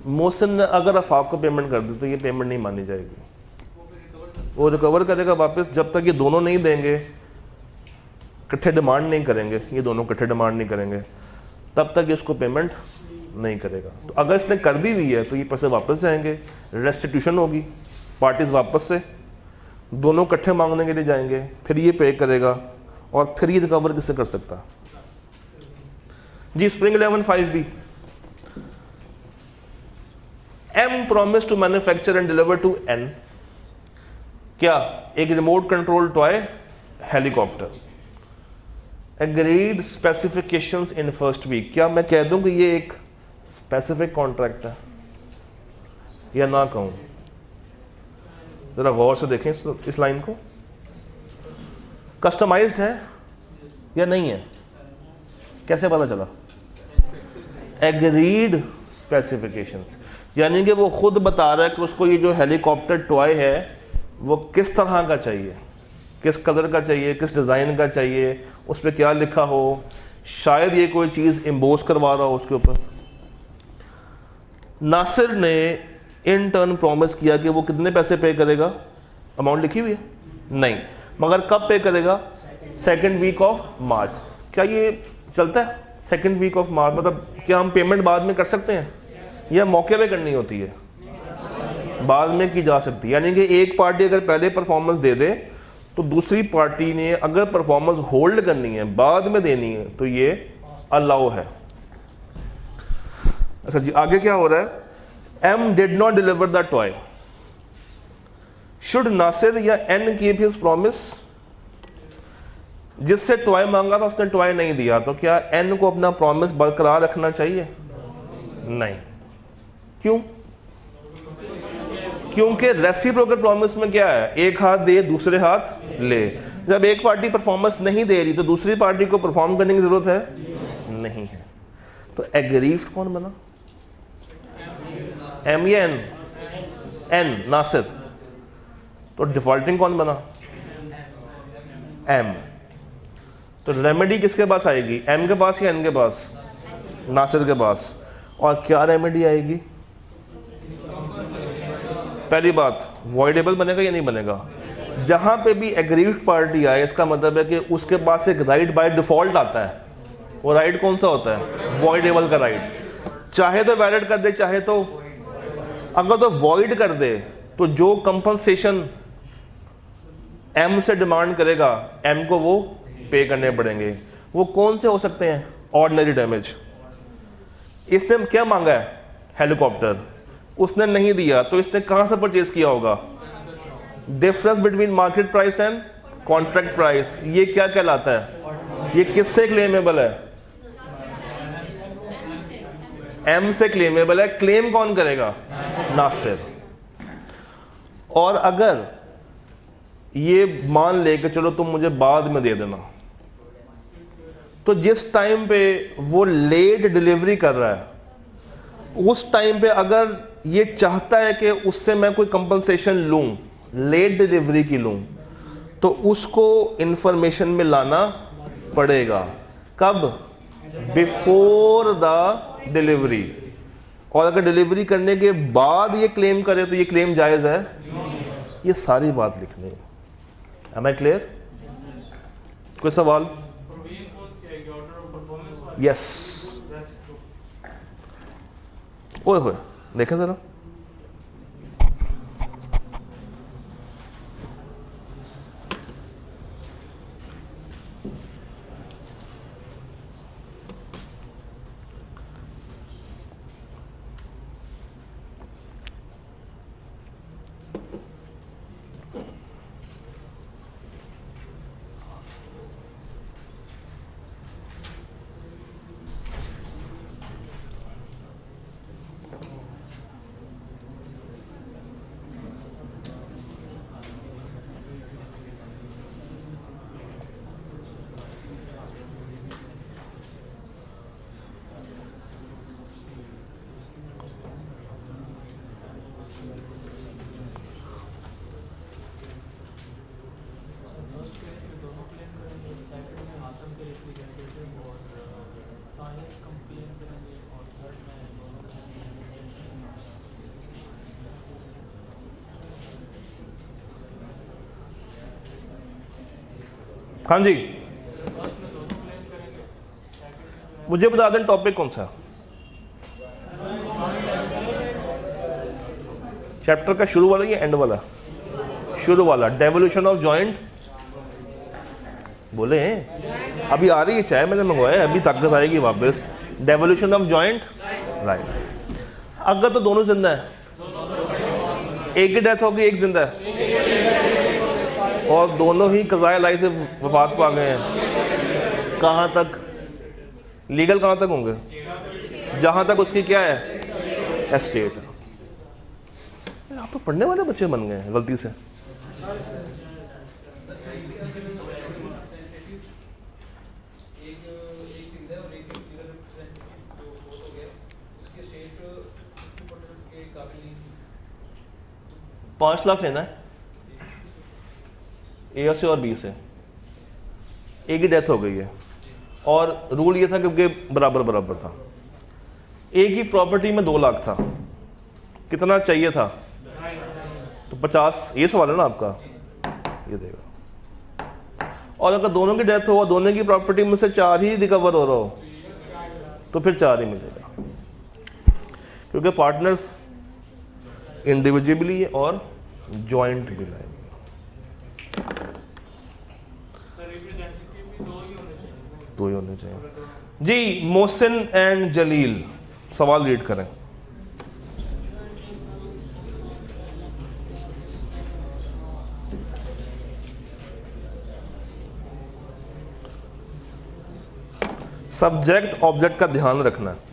मोहसिन ने अगर अफाक को पेमेंट कर दी तो ये पेमेंट नहीं मानी जाएगी, वो रिकवर करेगा वापस जब तक ये दोनों नहीं देंगे, इकट्ठे डिमांड नहीं करेंगे, ये दोनों इकट्ठे डिमांड नहीं करेंगे, तब तक इसको पेमेंट नहीं करेगा। तो अगर इसने कर दी हुई है तो ये पैसे वापस जाएंगे, रेस्टिट्यूशन होगी, पार्टीज वापस से दोनों इकट्ठे मांगने के लिए जाएंगे, फिर ये पे करेगा और फिर ये रिकवर किससे कर सकता? जी, spring 11 5B। M promised to manufacture and deliver to N, क्या? एक remote control toy helicopter. Agreed specifications in first week, क्या मैं कह दूं कि ये एक स्पेसिफिक कॉन्ट्रैक्ट है या ना कहूं? जरा गौर से देखें इस लाइन को। कस्टमाइज्ड है या नहीं है? कैसे पता चला? एग्रीड स्पेसिफिकेशंस, यानी कि वो खुद बता रहा है कि उसको ये जो हेलीकॉप्टर टॉय है वो किस तरह का चाहिए, किस कलर का चाहिए, किस डिज़ाइन का चाहिए, उस पर क्या लिखा हो, शायद ये कोई चीज़ एम्बोस करवा रहा हो उसके ऊपर। नासिर ने इन टर्न प्रॉमिस किया कि वो कितने पैसे पे करेगा? अमाउंट लिखी हुई है? नहीं, मगर कब पे करेगा? 2nd week of March. क्या ये चलता है 2nd वीक ऑफ मार्च? मतलब क्या हम पेमेंट बाद में कर सकते हैं या मौके पे करनी होती है? बाद में की जा सकती है। यानी कि एक पार्टी अगर पहले परफॉर्मेंस दे दे तो दूसरी पार्टी ने अगर परफॉर्मेंस होल्ड करनी है, बाद में देनी है, तो ये अलाउ है। अच्छा जी, आगे क्या हो रहा है? M did not deliver the toy. Should Nasir या N keep his promise? जिससे टॉय मांगा था उसने टॉय नहीं दिया, तो क्या N को अपना प्रॉमिस बरकरार रखना चाहिए? नहीं। क्यों? क्योंकि रेसिप्रोकल प्रॉमिस में क्या है? एक हाथ दे दूसरे हाथ ले। जब एक पार्टी परफॉर्मेंस नहीं दे रही तो दूसरी पार्टी को परफॉर्म करने की जरूरत है? नहीं है। तो एग्रीव्ड कौन बना? M या N? N, नासिर। तो डिफॉल्टिंग कौन बना? M। तो रेमेडी किसके पास आएगी? M के पास या N के पास? नासिर के पास। और क्या रेमेडी आएगी? पहली बात, वॉइडेबल बनेगा या नहीं बनेगा? जहां पे भी एग्रीव्ड पार्टी आए, इसका मतलब है कि उसके पास एक राइट बाय डिफॉल्ट आता है। वो राइट कौन सा होता है? वॉइडेबल का राइट। चाहे तो वैलिड कर दे, चाहे तो, अगर तो वॉइड कर दे तो जो कंपनसेशन M से डिमांड करेगा, M को वो पे करने पड़ेंगे। वो कौन से हो सकते हैं? Ordinary damage. इसने क्या मांगा है? हेलीकॉप्टर। उसने नहीं दिया तो इसने कहां से परचेज किया होगा? Difference between market price and contract price. ये क्या कहलाता है? ये किससे क्लेमेबल है? M से क्लेमेबल है। क्लेम कौन करेगा? नासिर। और अगर ये मान ले कि चलो तुम मुझे बाद में दे देना, तो जिस टाइम पे वो लेट डिलीवरी कर रहा है उस टाइम पे अगर ये चाहता है कि उससे मैं कोई कंपनसेशन लूँ, लेट डिलीवरी की लूँ, तो उसको इंफॉर्मेशन में लाना पड़ेगा। कब? Before the delivery. और अगर डिलीवरी करने के बाद ये क्लेम करे तो ये क्लेम जायज़ है। ये सारी बात लिखनी है। Am I clear? कोई सवाल? यस। ओए होए, देखें जरा। हाँ जी, मुझे बता दें टॉपिक कौन सा? चैप्टर का शुरू वाला या एंड वाला? शुरू वाला, डेवोल्यूशन ऑफ जॉइंट। बोले हैं अभी आ रही है चाय, मैंने मंगवाया, अभी ताकत आएगी वापस। Devolution of joint, right. अगर तो दोनों जिंदा है, एक की डेथ होगी, एक जिंदा है, और दोनों ही कज़ाए लाई से वफात पा गए हैं, कहाँ तक लीगल, कहाँ तक होंगे? जहाँ तक उसकी क्या है, एस्टेट। आप तो पढ़ने वाले बच्चे बन गए हैं गलती से। $5 लाख लेना है ए से और बी से, एक ही डेथ हो गई है, और रूल ये था क्योंकि बराबर बराबर था। एक ही प्रॉपर्टी में 2 लाख था, कितना चाहिए था? तो 50। ये सवाल है ना आपका, ये देगा। और अगर दोनों की डेथ हो, दोनों की प्रॉपर्टी में से 4 ही रिकवर हो रहा हो, तो फिर 4 ही मिलेगा, क्योंकि पार्टनर्स इंडिविजुअली और जॉइंट भी लाएंगे। दो ही होने चाहिए जी। मोहसिन एंड जलील, सवाल रीड करें। सब्जेक्ट ऑब्जेक्ट का ध्यान रखना है।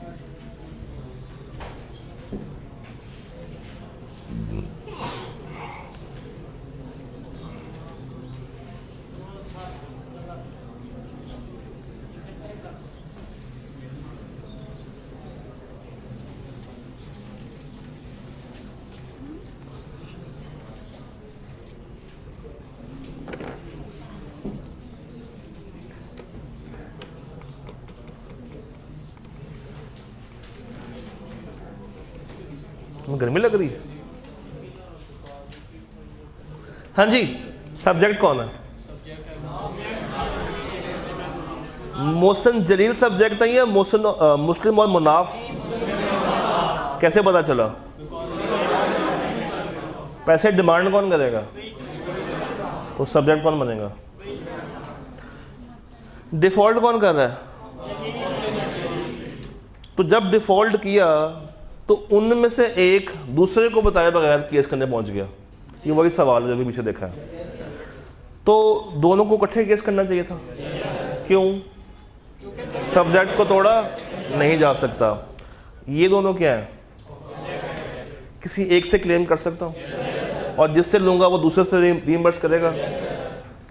गर्मी लग रही है? हाँ जी, सब्जेक्ट कौन है? मोहसिन जलील सब्जेक्ट है या मोहसिन मुस्लिम और मुनाफ? कैसे पता चला? पैसे डिमांड कौन करेगा? तो सब्जेक्ट कौन बनेगा? डिफॉल्ट कौन कर रहा है? तो जब डिफॉल्ट किया तो उनमें से एक दूसरे को बताए बगैर केस करने पहुंच गया। ये वही सवाल है जो भी पीछे देखा है। तो दोनों को इकट्ठे केस करना चाहिए था। क्यों? सब्जेक्ट को तोड़ा नहीं जा सकता। ये दोनों क्या है? किसी एक से क्लेम कर सकता हूँ और जिससे लूँगा वो दूसरे से रीइंबर्स करेगा।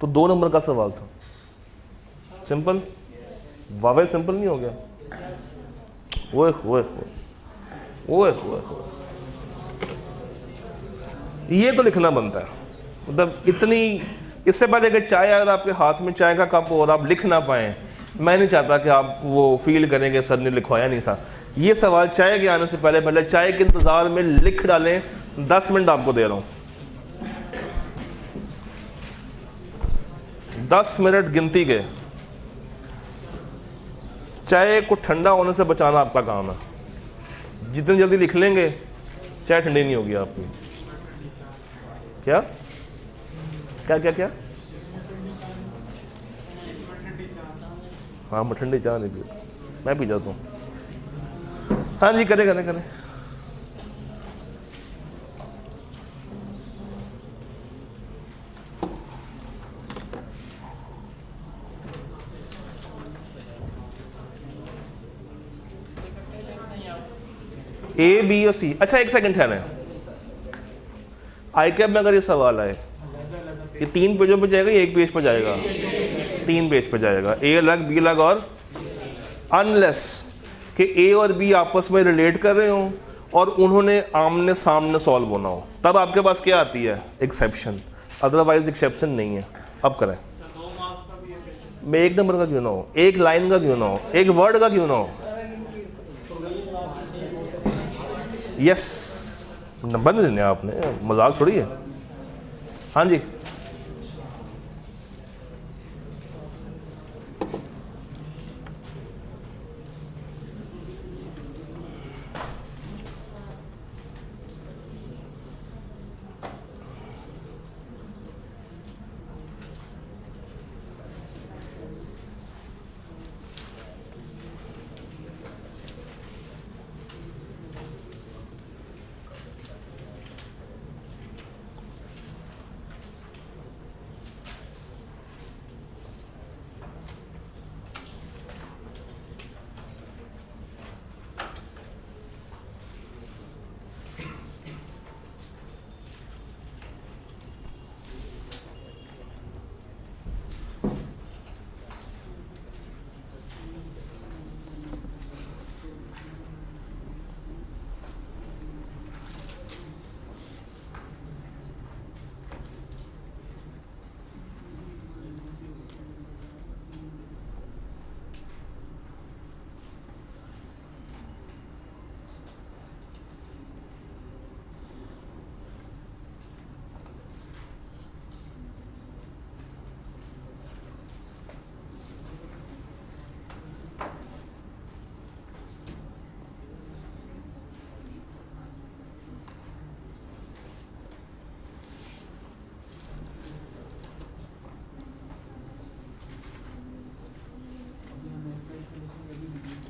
तो 2 नंबर का सवाल था, सिंपल, वावे सिंपल नहीं हो गया? ओए ओए ओए ओए, ये तो लिखना बनता है। मतलब इतनी, इससे पहले कि चाय अगर आपके हाथ में चाय का कप हो और आप लिख ना पाएँ, मैं नहीं चाहता कि आप वो फील करेंगे सर ने लिखवाया नहीं था। ये सवाल चाय के आने से पहले पहले चाय के इंतज़ार में लिख डालें। 10 मिनट आपको दे रहा हूँ, 10 मिनट गिनती के। चाय को ठंडा होने से बचाना आपका काम है। जितनी जल्दी लिख लेंगे चाय ठंडी नहीं होगी आपकी। क्या क्या क्या क्या? हाँ, मैं ठंडी चाय नहीं पीता, मैं पी जाता हूँ। हाँ जी, करें करें करें। ए, बी और सी। अच्छा, एक सेकंड ठहरें। आई कैप में अगर ये सवाल आए, ये 3 पेजों पे जाएगा या 1 पेज पे जाएगा? 3 पेज पे जाएगा। ए अलग, बी अलग, और अनलेस कि ए और बी आपस में रिलेट कर रहे हों और उन्होंने आमने सामने सॉल्व होना हो, तब आपके पास क्या आती है? एक्सेप्शन। अदरवाइज एक्सेप्शन नहीं है। अब करें। मैं 1 नंबर का क्यों ना हो, 1 लाइन का क्यों ना हो, 1 वर्ड का क्यों ना हो? यस, बंद देने आपने, मजाक थोड़ी है। हाँ जी,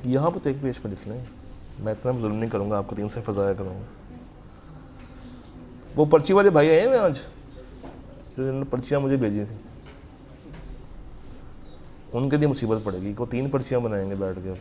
यहाँ पर तो 1 पेज पे लिख लें। मैं इतना जुल्म नहीं करूँगा, आपको 3 से फजाया करूँगा। वो पर्ची वाले भाई आए हैं आज, जो जिन्होंने पर्चियाँ मुझे भेजी थी, उनके लिए मुसीबत पड़ेगी। वो 3 पर्चियाँ बनाएंगे बैठ के।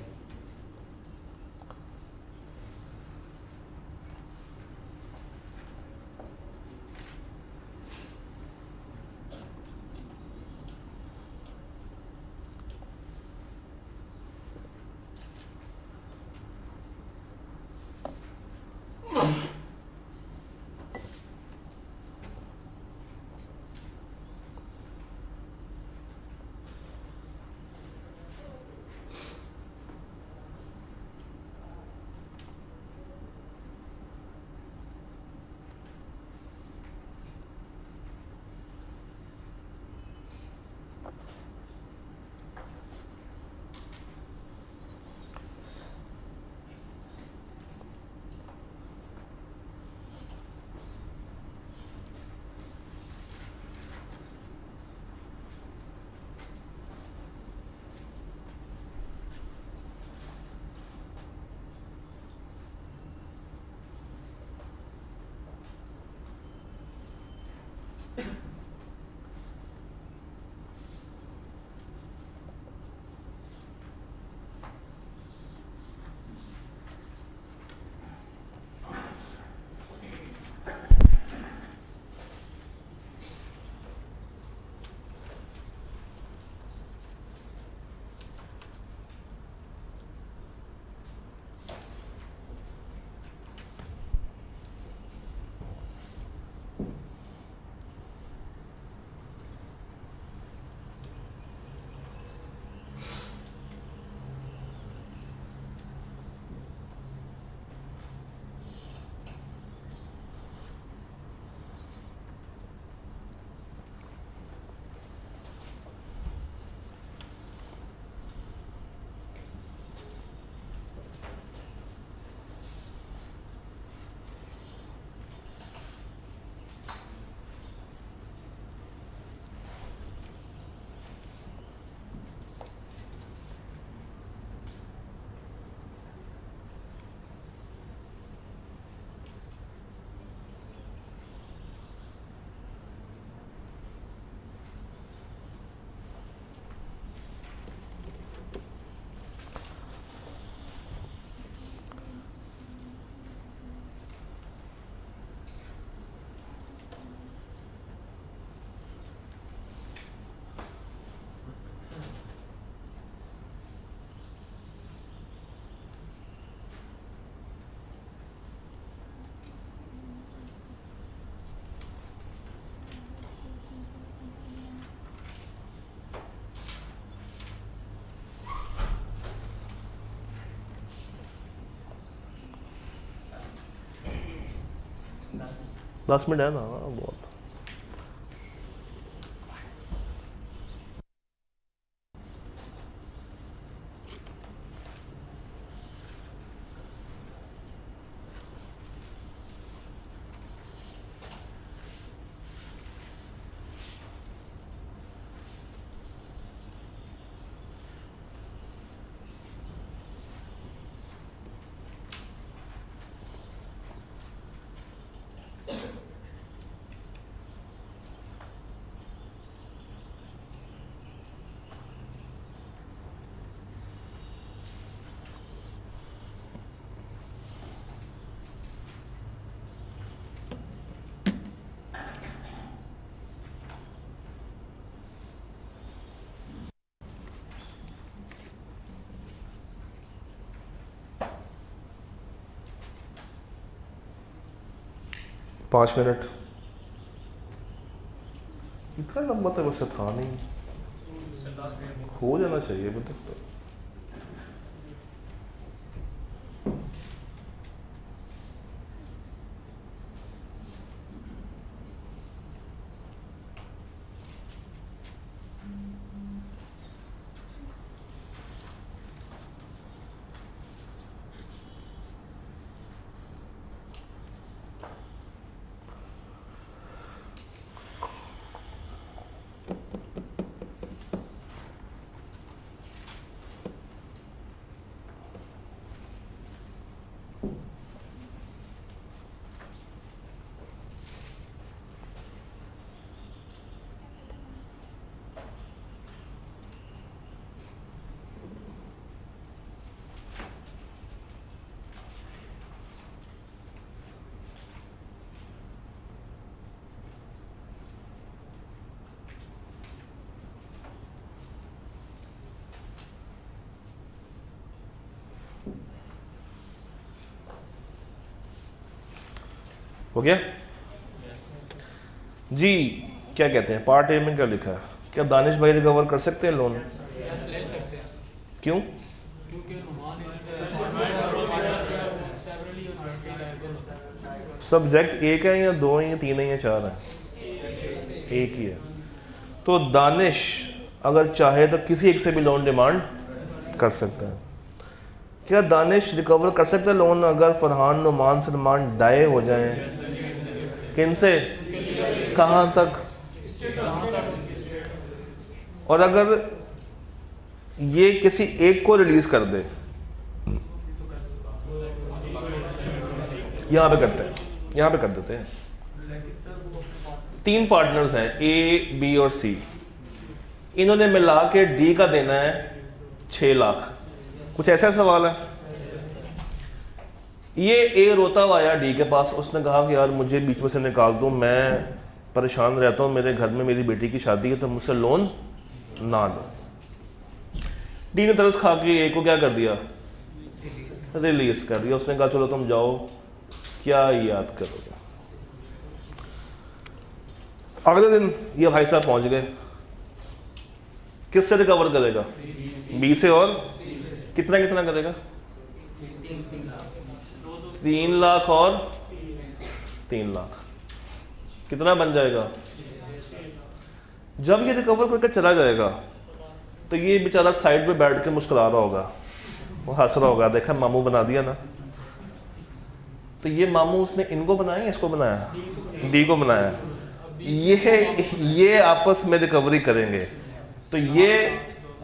10 मिनट है ना, बहुत। पाँच मिनट, इतना लंबा तो वैसे था नहीं, हो जाना चाहिए अभी तक तो। हो गया जी। क्या कहते हैं पार्ट ए में क्या लिखा है? क्या दानिश भाई रिकवर कर सकते हैं लोन? ले सकते हैं। क्यों? क्योंकि सब्जेक्ट एक है या दो है या तीन है या चार है? एक ही है। तो दानिश अगर चाहे तो किसी एक से भी लोन डिमांड कर सकता है। क्या दानिश रिकवर कर सकता है लोन अगर फरहान, नुमान, सलमान डाई हो जाएं? किनसे? कहाँ तक? और अगर ये किसी एक को रिलीज कर दे, यहाँ पे करते हैं, यहाँ पे कर देते हैं। तीन पार्टनर्स हैं ए, बी और सी। इन्होंने मिला के डी का देना है 6 लाख। कुछ ऐसा सवाल है। ये ए रोता हुआ आया डी के पास, उसने कहा कि यार मुझे बीच में से निकाल दो, मैं परेशान रहता हूँ, मेरे घर में मेरी बेटी की शादी है, तो मुझसे लोन ना लो। डी ने तरस खा के ए को क्या कर दिया? रिलीज कर दिया। उसने कहा चलो तुम जाओ, क्या याद करोगे। अगले दिन ये भाई साहब पहुंच गए। किससे रिकवर करेगा? बी से। और कितना कितना करेगा? 3 लाख और 3 लाख। कितना बन जाएगा? जब ये रिकवर करके चला जाएगा तो ये बेचारा साइड पे बैठ के मुस्कुरा रहा होगा, वो हंस रहा होगा, देखा मामू बना दिया ना। तो ये मामू उसने इनको बनाया या इसको बनाया? डी को बनाया। ये आपस में रिकवरी करेंगे। तो ये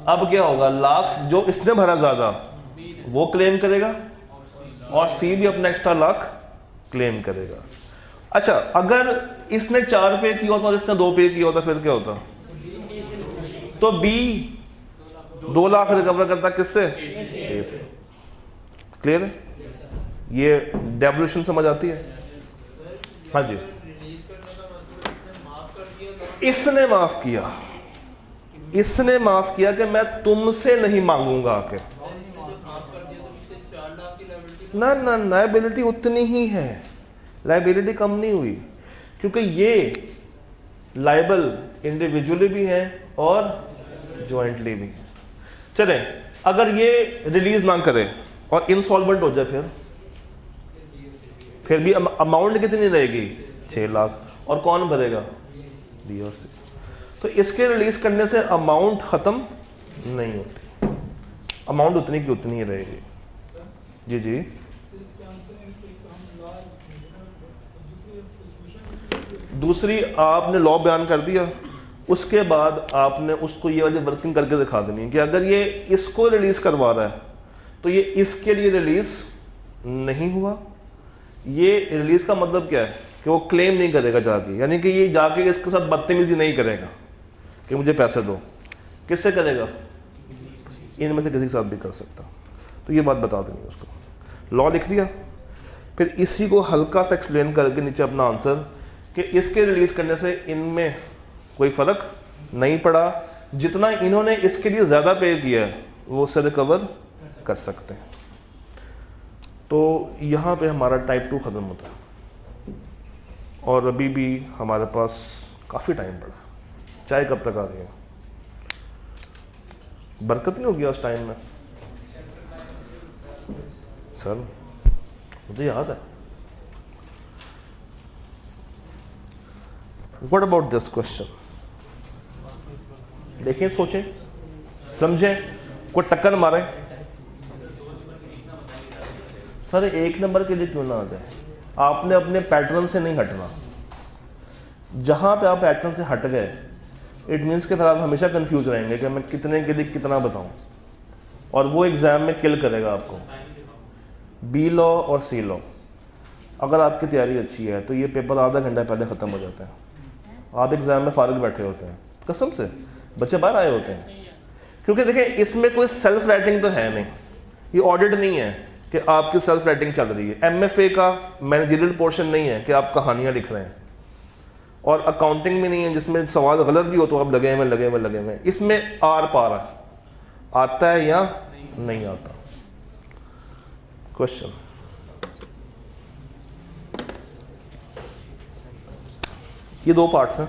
अब क्या होगा? लाख जो इसने भरा ज्यादा वो क्लेम करेगा और सी भी अपना एक्स्ट्रा लाख क्लेम करेगा। अच्छा, अगर इसने 4 पे किया होता और इसने 2 पे किया होता फिर क्या होता? तो बी 2 लाख रिकवर करता किससे? ए से। क्लियर है? ये डेवल्यूशन समझ आती है? हाँ जी। इसने माफ किया, इसने माफ किया कि मैं तुमसे नहीं मांगूंगा आके। ना ना, लायबिलिटी उतनी ही है, लायबिलिटी कम नहीं हुई, क्योंकि ये लायबल इंडिविजुअली भी है और जॉइंटली भी है। चलें, अगर ये रिलीज ना करे और इंसॉल्वेंट हो जाए फिर भी अमाउंट कितनी रहेगी? 6 लाख, और कौन भरेगा? बी और सी। तो इसके रिलीज़ करने से अमाउंट ख़त्म नहीं होती, अमाउंट उतनी की उतनी ही रहेगी। जी जी, दूसरी आपने लॉ बयान कर दिया, उसके बाद आपने उसको ये वाली वर्किंग करके दिखा देनी है कि अगर ये इसको रिलीज़ करवा रहा है तो ये इसके लिए रिलीज़ नहीं हुआ। ये रिलीज़ का मतलब क्या है कि वो क्लेम नहीं करेगा जाके, यानी कि ये जाके इसके साथ बदतमीजी नहीं करेगा कि मुझे पैसे दो। किससे करेगा? इनमें से किसी के साथ भी कर सकता। तो ये बात बता देनी उसको, लॉ लिख दिया। फिर इसी को हल्का सा एक्सप्लेन करके नीचे अपना आंसर कि इसके रिलीज़ करने से इनमें कोई फ़र्क नहीं पड़ा, जितना इन्होंने इसके लिए ज़्यादा पे किया है वो उससे रिकवर कर सकते हैं। तो यहाँ पे हमारा टाइप 2 ख़त्म होता है और अभी भी हमारे पास काफ़ी टाइम पड़ा। चाय कब तक आ रही है? बरकत नहीं होगी उस टाइम में? सर मुझे याद है। What about this question? देखिए, सोचें, समझें, कोई टक्कर मारे। सर 1 नंबर के लिए क्यों ना आ जाए? आपने अपने पैटर्न से नहीं हटना। जहाँ पे आप पैटर्न से हट गए, इट मीन्स कि फिर आप हमेशा कंफ्यूज रहेंगे कि मैं कितने के लिए कितना बताऊँ, और वो एग्ज़ाम में किल करेगा आपको। बी लॉ और सी लॉ, अगर आपकी तैयारी अच्छी है तो ये पेपर आधा घंटा पहले ख़त्म हो जाता है। आप एग्ज़ाम में फारिग बैठे होते हैं, कसम से बच्चे बाहर आए होते हैं। क्योंकि देखिए, इसमें कोई सेल्फ राइटिंग तो है नहीं, ये ऑडिट नहीं है कि आपकी सेल्फ राइटिंग चल रही है। MFA का मैनेजरियल पोर्शन नहीं है कि आप कहानियाँ लिख रहे हैं, और अकाउंटिंग में नहीं है जिसमें सवाल गलत भी हो तो आप लगे हुए। इसमें आर पार है, आता है या नहीं आता। क्वेश्चन, ये 2 पार्ट्स हैं।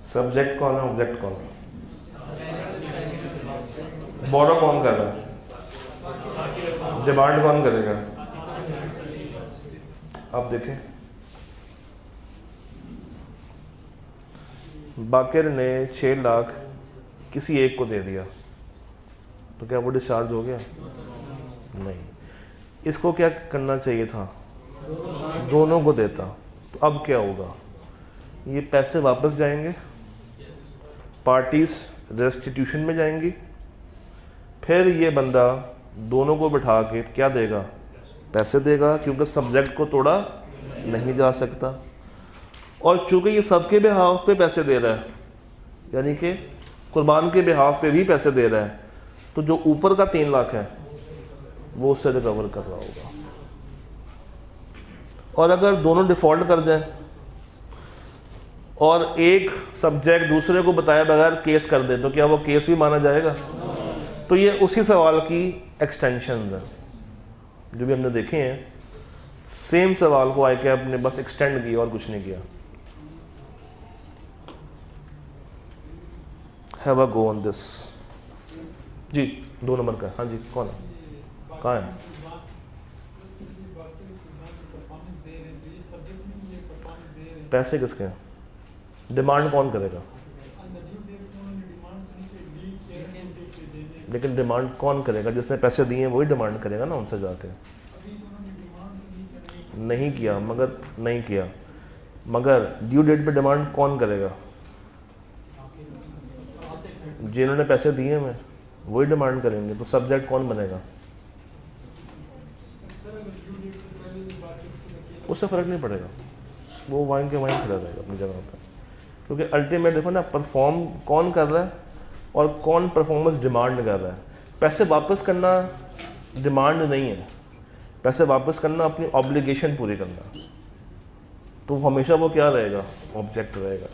सब्जेक्ट कौन है, ऑब्जेक्ट कौन है? बोरो कौन कर रहा है? डिमांड कौन करेगा? अब देखें, बाकिर ने 6 लाख किसी एक को दे दिया, तो क्या वो डिस्चार्ज हो गया? नहीं। इसको क्या करना चाहिए था? दोनों को देता। तो अब क्या होगा? ये पैसे वापस जाएंगे, पार्टीज रेस्टिट्यूशन में जाएंगी, फिर ये बंदा दोनों को बिठा के क्या देगा? पैसे देगा, क्योंकि सब्जेक्ट को तोड़ा नहीं जा सकता। और चूंकि ये सबके बिहाफ पे पैसे दे रहा है, यानी कि कुर्बान के बिहाफ पे भी पैसे दे रहा है, तो जो ऊपर का 3 लाख है वो उससे रिकवर कर रहा होगा। और अगर दोनों डिफ़ॉल्ट कर जाए और एक सब्जेक्ट दूसरे को बताए बगैर केस कर दे, तो क्या वो केस भी माना जाएगा? तो ये उसी सवाल की एक्सटेंशन है जो भी हमने देखे हैं। सेम सवाल को ICAP ने बस एक्सटेंड किया और कुछ नहीं किया। Have a go on this. जी 2 नंबर का, हाँ जी, कौन है, कहाँ है? पैसे किसके हैं? डिमांड कौन करेगा? लेकिन डिमांड कौन करेगा? जिसने पैसे दिए हैं वही डिमांड करेगा ना उनसे जाके। नहीं किया, मगर ड्यू डेट पे डिमांड कौन करेगा? जिन्होंने पैसे दिए हैं वही डिमांड करेंगे। तो सब्जेक्ट कौन बनेगा? उससे फ़र्क नहीं पड़ेगा, वो वाइन के वाइन खड़ा रहेगा अपनी जगह पर, क्योंकि अल्टीमेट देखो ना परफॉर्म कौन कर रहा है और कौन परफॉर्मेंस डिमांड कर रहा है। पैसे वापस करना डिमांड नहीं है, पैसे वापस करना अपनी ऑब्लिगेशन पूरी करना, तो हमेशा वो क्या रहेगा, ऑब्जेक्ट रहेगा,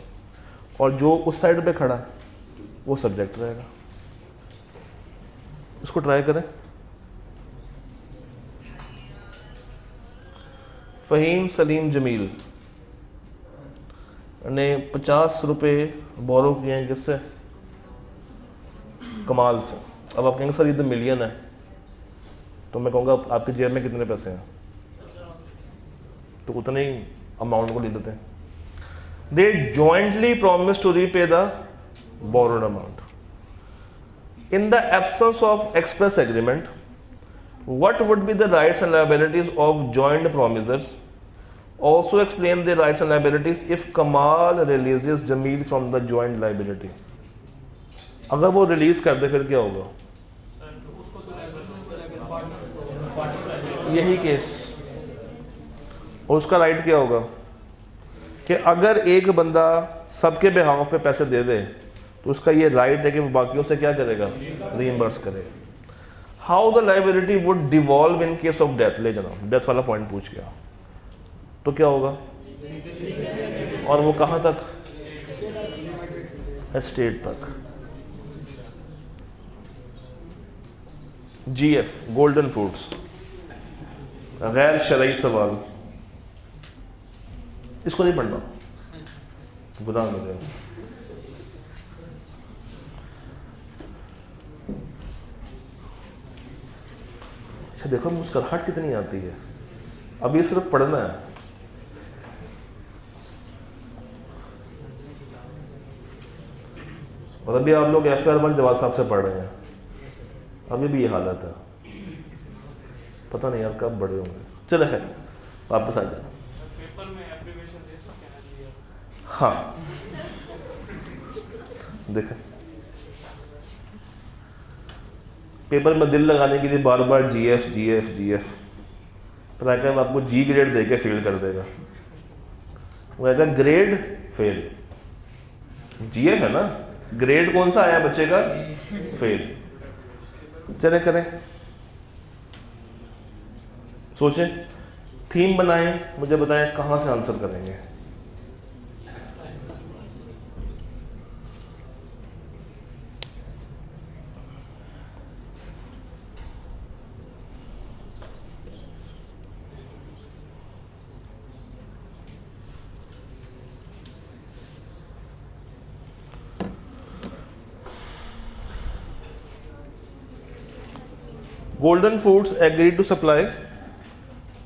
और जो उस साइड पे खड़ा है वो सब्जेक्ट रहेगा। इसको ट्राई करें। फ़हीम सलीम जमील ने 50 रुपये बोरो किए हैं, किससे? कमाल से। अब आप कहेंगे सर ये तो मिलियन है, तो मैं कहूँगा आपकी जेब में कितने पैसे हैं, तो उतने ही अमाउंट को ले लेते हैं। They jointly promise to repay the borrowed amount. In the absence of express agreement, what would be the rights and liabilities of joint promisors? Also explain the rights and liabilities if Kamal releases Jamil from the joint liability. अगर वो release कर दे फिर क्या होगा? यही case, और उसका right क्या होगा कि अगर एक बंदा सबके बिहाफ पे पैसे दे दे तो उसका ये राइट है कि वो बाकियों से क्या करेगा, रीइंबर्स करेगा। How the liability would devolve in case of death, ले जाना डेथ वाला पॉइंट पूछ गया, तो क्या होगा, और वो कहाँ तक, एस्टेट तक। जीएफ गोल्डन फूड्स, गैर शरई सवाल, इसको नहीं पढ़ना, गुनाह मिलेगा। देखो मुस्कुराहट कितनी आती है, अब ये सिर्फ पढ़ना है। और अभी आप लोग FR1 जवाब साहब से पढ़ रहे हैं, अभी भी ये हालत है, पता नहीं यार कब बड़े होंगे। चलो है, वापस आ जाए। हाँ देखें, पेपर में दिल लगाने के लिए बार बार GF GF GF, तो आकर आपको G ग्रेड दे के फेल कर देगा। वो आएगा ग्रेड फेल, GF है ना, ग्रेड कौन सा आया बच्चे का, फेल। चले करें, सोचें, थीम बनाएं, मुझे बताएं कहाँ से आंसर करेंगे। Golden Foods agreed to supply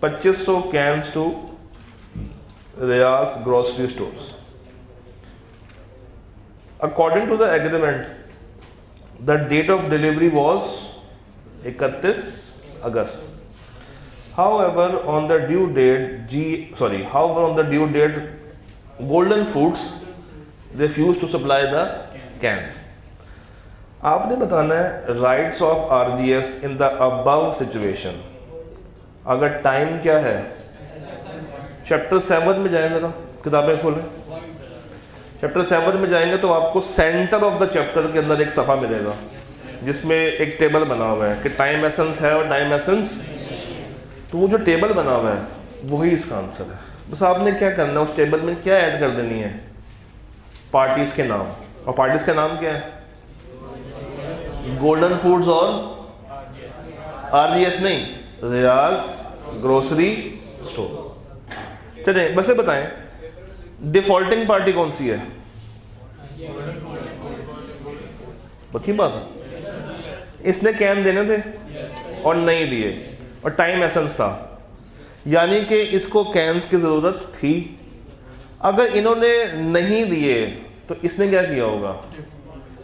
2500 cans to Rayas grocery stores. According to the agreement, the date of delivery was 31 August. However, on the due date, Golden Foods refused to supply the cans. आपने बताना है rights of RGS in the above situation. अगर time क्या है, chapter 7 में जाएं, जरा किताबें खोलें, चैप्टर 7 में जाएंगे तो आपको सेंटर ऑफ द चैप्टर के अंदर एक सफ़ा मिलेगा जिसमें एक टेबल बना हुआ है कि टाइम एसेंस है और टाइम एसेंस, तो वो जो टेबल बना हुआ है वही इसका आंसर है। बस आपने क्या करना है, उस टेबल में क्या ऐड कर देनी है, पार्टीज के नाम, और पार्टीज का नाम क्या है, गोल्डन फूड्स और RGS नहीं, रियाज ग्रोसरी स्टोर। चलिए बस बताएं डिफॉल्टिंग पार्टी कौन सी है, पक्की बात है, इसने कैन देने थे और नहीं दिए और टाइम एसेंस था, यानी कि इसको कैंस की ज़रूरत थी। अगर इन्होंने नहीं दिए तो इसने क्या किया होगा,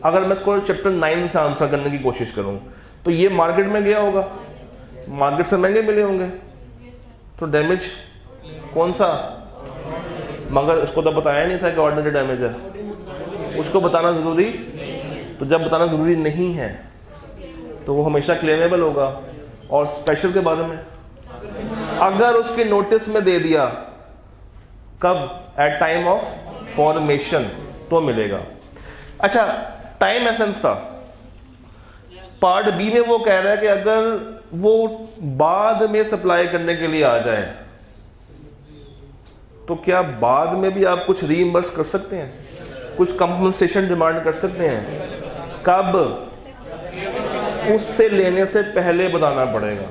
अगर मैं इसको चैप्टर 9 से आंसर करने की कोशिश करूं तो ये मार्केट में गया होगा, मार्केट से महंगे मिले होंगे, तो डैमेज कौन सा, मगर उसको तो बताया नहीं था कि ऑर्डिनरी डैमेज है, उसको बताना ज़रूरी, तो जब बताना ज़रूरी नहीं है तो वो हमेशा क्लेमेबल होगा। और स्पेशल के बारे में अगर उसके नोटिस में दे दिया कब, एट टाइम ऑफ फॉर्मेशन, तो मिलेगा। अच्छा, टाइम एसेंस था। पार्ट बी में वो कह रहा है कि अगर वो बाद में सप्लाई करने के लिए आ जाए तो क्या बाद में भी आप कुछ रीइंबर्स कर सकते हैं, कुछ कंपनसेशन डिमांड कर सकते हैं? कब? उससे लेने से पहले बताना पड़ेगा।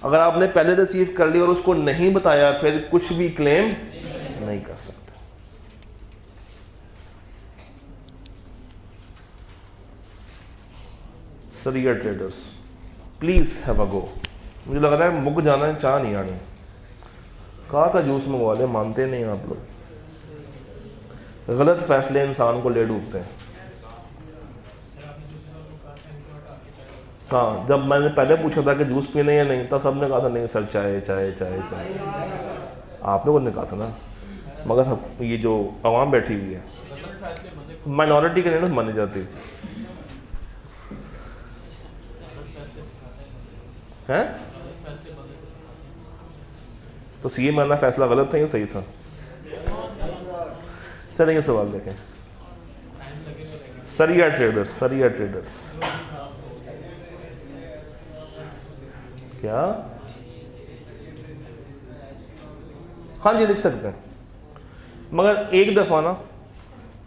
अगर आपने पहले रिसीव कर लिया और उसको नहीं बताया, फिर कुछ भी क्लेम नहीं कर सकते। सरिया ट्रेडर्स, प्लीज हैव अ गो। मुझे लग रहा है मुक जाना है, चाह नहीं आनी। कहा था जूस मंगवा ले, मानते नहीं आप लोग। गलत फैसले इंसान को ले डूबते हैं। हाँ, जब मैंने पहले पूछा था कि जूस पीने या नहीं, तब सबने कहा था नहीं सर, चाय चाय चाय चाय। आप लोगों ने कहा था ना, मगर ये जो आवाम बैठी हुई है, माइनॉरिटी के नहीं मानी जाती है। तो सीए मानना फैसला गलत था या सही था? चलिए ये सवाल देखें। सरिया ट्रेडर्स, सरिया ट्रेडर्स क्या? हाँ जी, लिख सकते हैं, मगर एक दफ़ा ना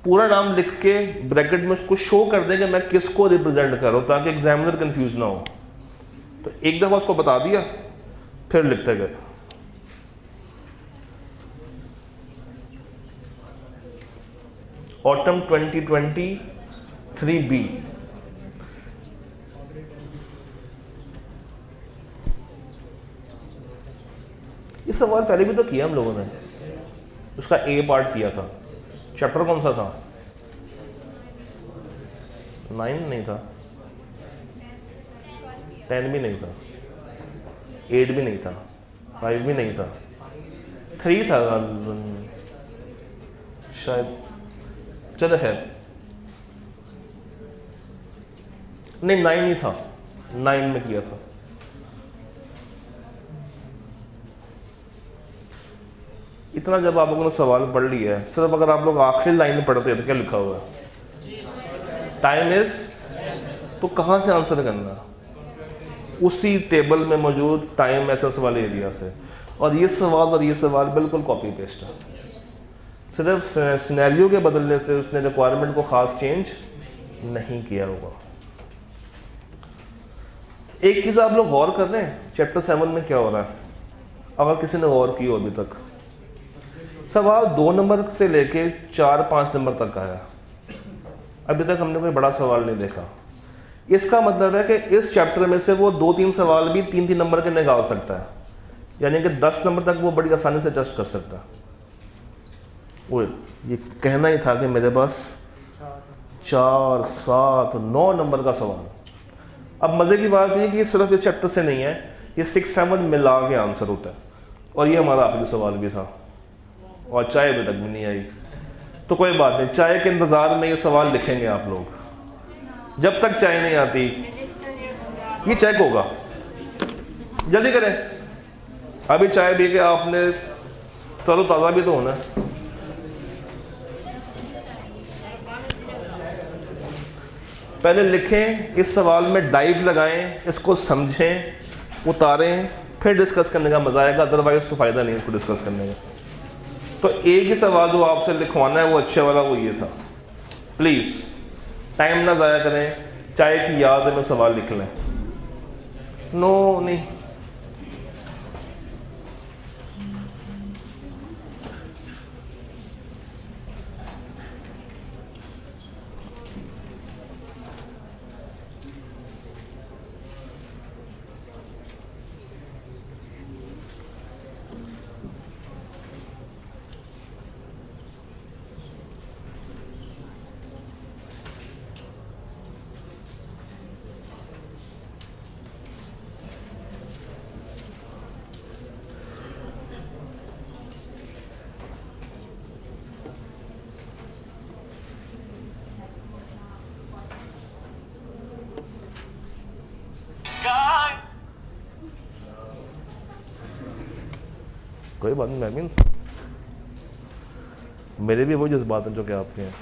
पूरा नाम लिख के ब्रैकेट में उसको शो कर दें कि मैं किसको रिप्रेजेंट कर रहा हूँ, ताकि एग्जामिनर कंफ्यूज ना हो। तो एक दफ़ा उसको बता दिया, फिर लिखते गए। Autumn 2023 B. ये सवाल पहले भी तो किया हम लोगों ने, उसका ए पार्ट किया था। चैप्टर कौन सा था? 9 नहीं था, 10 भी नहीं था, 8 भी नहीं था, 5 भी नहीं था, 3 था शायद। चलो खैर, नहीं 9 ही था, 9 में किया था। इतना जब आप लोगों ने सवाल पढ़ लिया है, सिर्फ अगर आप लोग आखिरी लाइन पढ़ते तो क्या लिखा हुआ है? टाइम इज, तो कहाँ से आंसर करना? उसी टेबल में मौजूद टाइम एसेंस वाले एरिया से। और ये सवाल बिल्कुल कॉपी पेस्ट है, सिर्फ सिनेरियो के बदलने से उसने रिक्वायरमेंट को ख़ास चेंज नहीं किया होगा। एक चीज़ आप लोग गौर कर रहे हैं, चैप्टर 7 में क्या हो रहा है? अगर किसी ने गौर की हो अभी तक, सवाल 2 नंबर से लेके 4-5 नंबर तक आया। अभी तक हमने कोई बड़ा सवाल नहीं देखा। इसका मतलब है कि इस चैप्टर में से वो 2-3 सवाल भी 3-3 नंबर के निकाल सकता है, यानी कि 10 नंबर तक वो बड़ी आसानी से एडजस्ट कर सकता है। वो ये कहना ही था कि मेरे पास 4, 7, 9 नंबर का सवाल। अब मज़े की बात ये कि सिर्फ इस चैप्टर से नहीं है, ये 6-7 मिला के आंसर होता है। और ये हमारा आखिरी सवाल भी था, और चाय अभी तक भी नहीं आई। तो कोई बात नहीं, चाय के इंतज़ार में ये सवाल लिखेंगे आप लोग। जब तक चाय नहीं आती, ये चेक होगा, जल्दी करें। अभी चाय पी के आपने तरोताज़ा भी तो होना है। पहले लिखें, इस सवाल में डाइव लगाएं, इसको समझें, उतारें, फिर डिस्कस करने का मज़ा आएगा। अदरवाइज़ तो फ़ायदा नहीं इसको डिस्कस करने का। तो एक ही सवाल जो आपसे लिखवाना है वो अच्छे वाला, वो ये था। प्लीज़ टाइम ना ज़ाया करें, चाय की याद में सवाल लिख लें। नो नहीं, कोई बात नहीं, मैं भी इंसान, मेरे भी वही जज्बात हैं जो कि आपके हैं।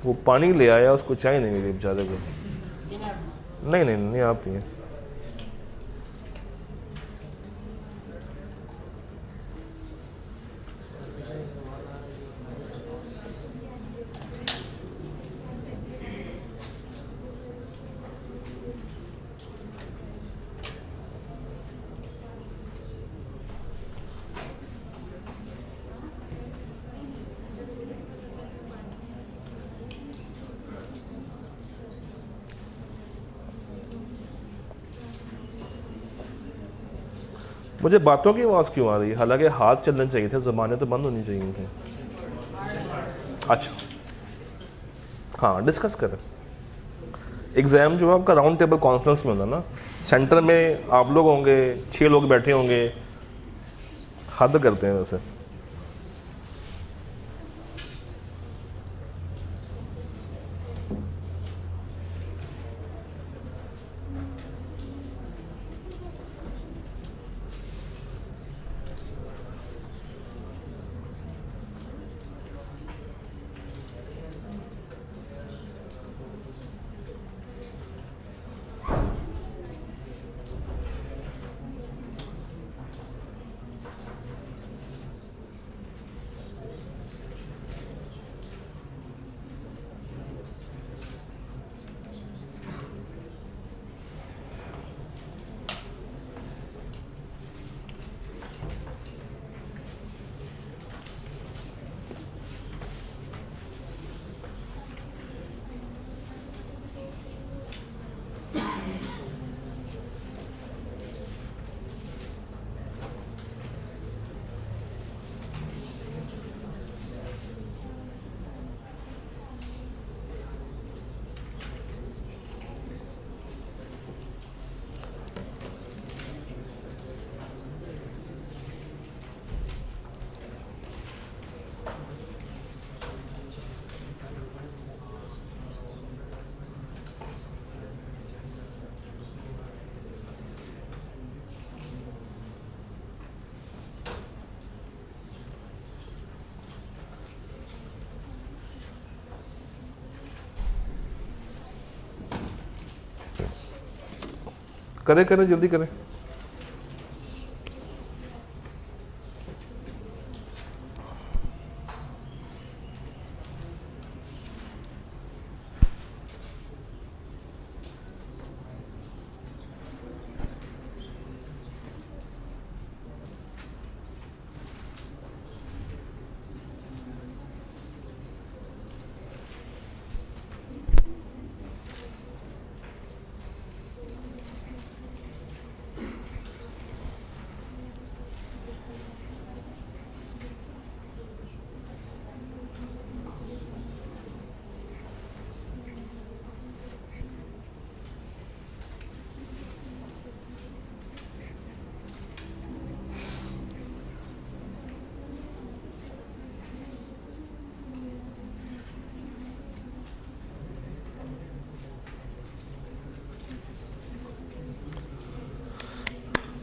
वो पानी ले आया, उसको चाय नहीं मिली बेचारे को। नहीं नहीं नहीं, आप पिए। मुझे बातों की आवाज़ क्यों आ रही है? हालांकि हाथ चलने चाहिए थे, ज़बानें तो बंद होनी चाहिए थी। अच्छा हाँ, डिस्कस करें। एग्ज़ाम जो है आपका राउंड टेबल कॉन्फ्रेंस में होना ना, सेंटर में आप लोग होंगे, 6 लोग बैठे होंगे, हद करते हैं वैसे। करें करें, जल्दी करें।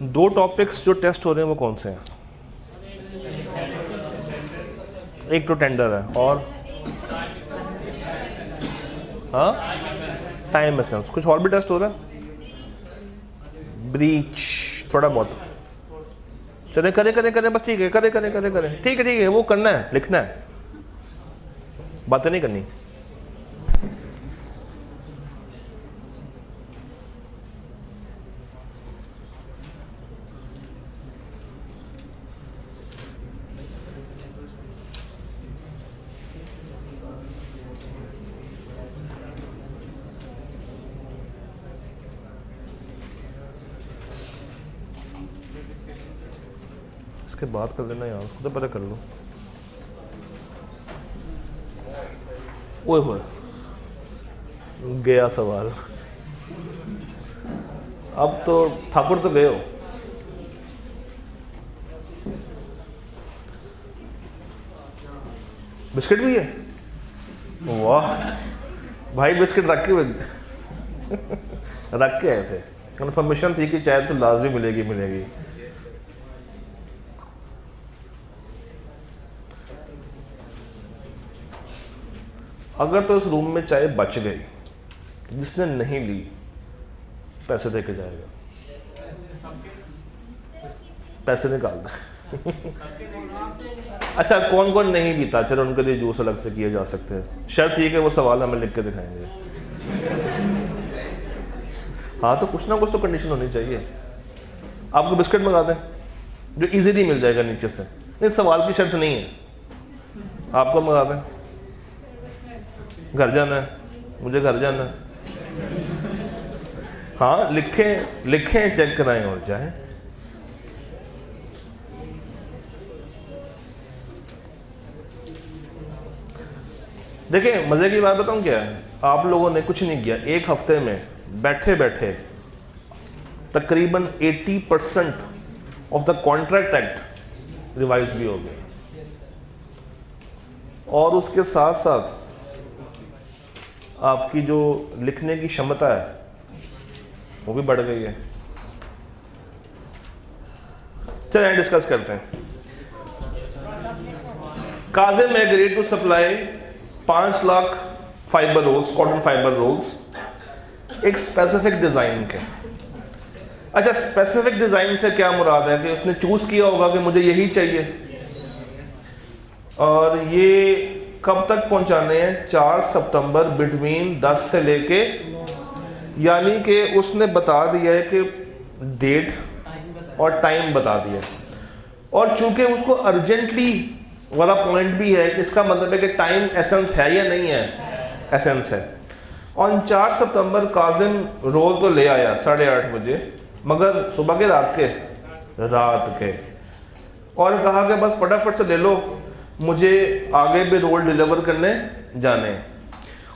दो टॉपिक्स जो टेस्ट हो रहे हैं वो कौन से हैं? एक तो टेंडर है और हाँ टाइम एसेंस। कुछ और भी टेस्ट हो रहा है? ब्रीच थोड़ा बहुत। चले करें करें करें, बस ठीक है, करें करें करें करें, ठीक है, वो करना है, लिखना है, बातें नहीं करनी। इसके बाद कर लेना यार, उसको तो पता कर लो। ओए होए, गया सवाल। अब तो ठाकुर तो गए हो। बिस्किट भी है? वाह भाई, बिस्किट रख के रख के आए थे, कंफर्मेशन थी कि चाय तो लाजमी मिलेगी मिलेगी। अगर तो इस रूम में चाय बच गई, जिसने नहीं ली पैसे दे के जाएगा, पैसे निकाल दे। अच्छा, कौन कौन नहीं पीता, चलो उनके लिए जूस अलग से किए जा सकते हैं, शर्त ये कि वो सवाल हमें लिख के दिखाएंगे। हाँ, तो कुछ ना कुछ तो कंडीशन होनी चाहिए। आपको बिस्किट मंगा दें जो इजीली मिल जाएगा नीचे से, नहीं सवाल की शर्त नहीं है, आपको मंगा दें। घर जाना है, मुझे घर जाना है, हाँ लिखें लिखें, चेक कराएं और जाएं। देखिए मजे की बात बताऊं क्या है, आप लोगों ने कुछ नहीं किया, एक हफ्ते में बैठे बैठे तकरीबन 80% of the contract act revise भी हो गए, और उसके साथ साथ आपकी जो लिखने की क्षमता है वो भी बढ़ गई है। चलिए डिस्कस करते हैं। Kazim agreed to supply 5 lakh fibre rolls, cotton fibre rolls, एक स्पेसिफिक डिजाइन के। अच्छा, स्पेसिफिक डिजाइन से क्या मुराद है कि उसने चूज किया होगा कि मुझे यही चाहिए, और ये कब तक पहुंचाने हैं, 4 सितंबर बिटवीन 10 से लेके, यानी कि उसने बता दिया है कि डेट और टाइम बता दिया, और चूंकि उसको अर्जेंटली वाला पॉइंट भी है, इसका मतलब है कि टाइम एसेंस है या नहीं है, एसेंस है। और 4 सितंबर काजिम रोल तो ले आया 8:30 बजे, मगर सुबह के रात के, और कहा कि बस फटाफट से ले लो, मुझे आगे भी रोल डिलीवर करने जाने हैं।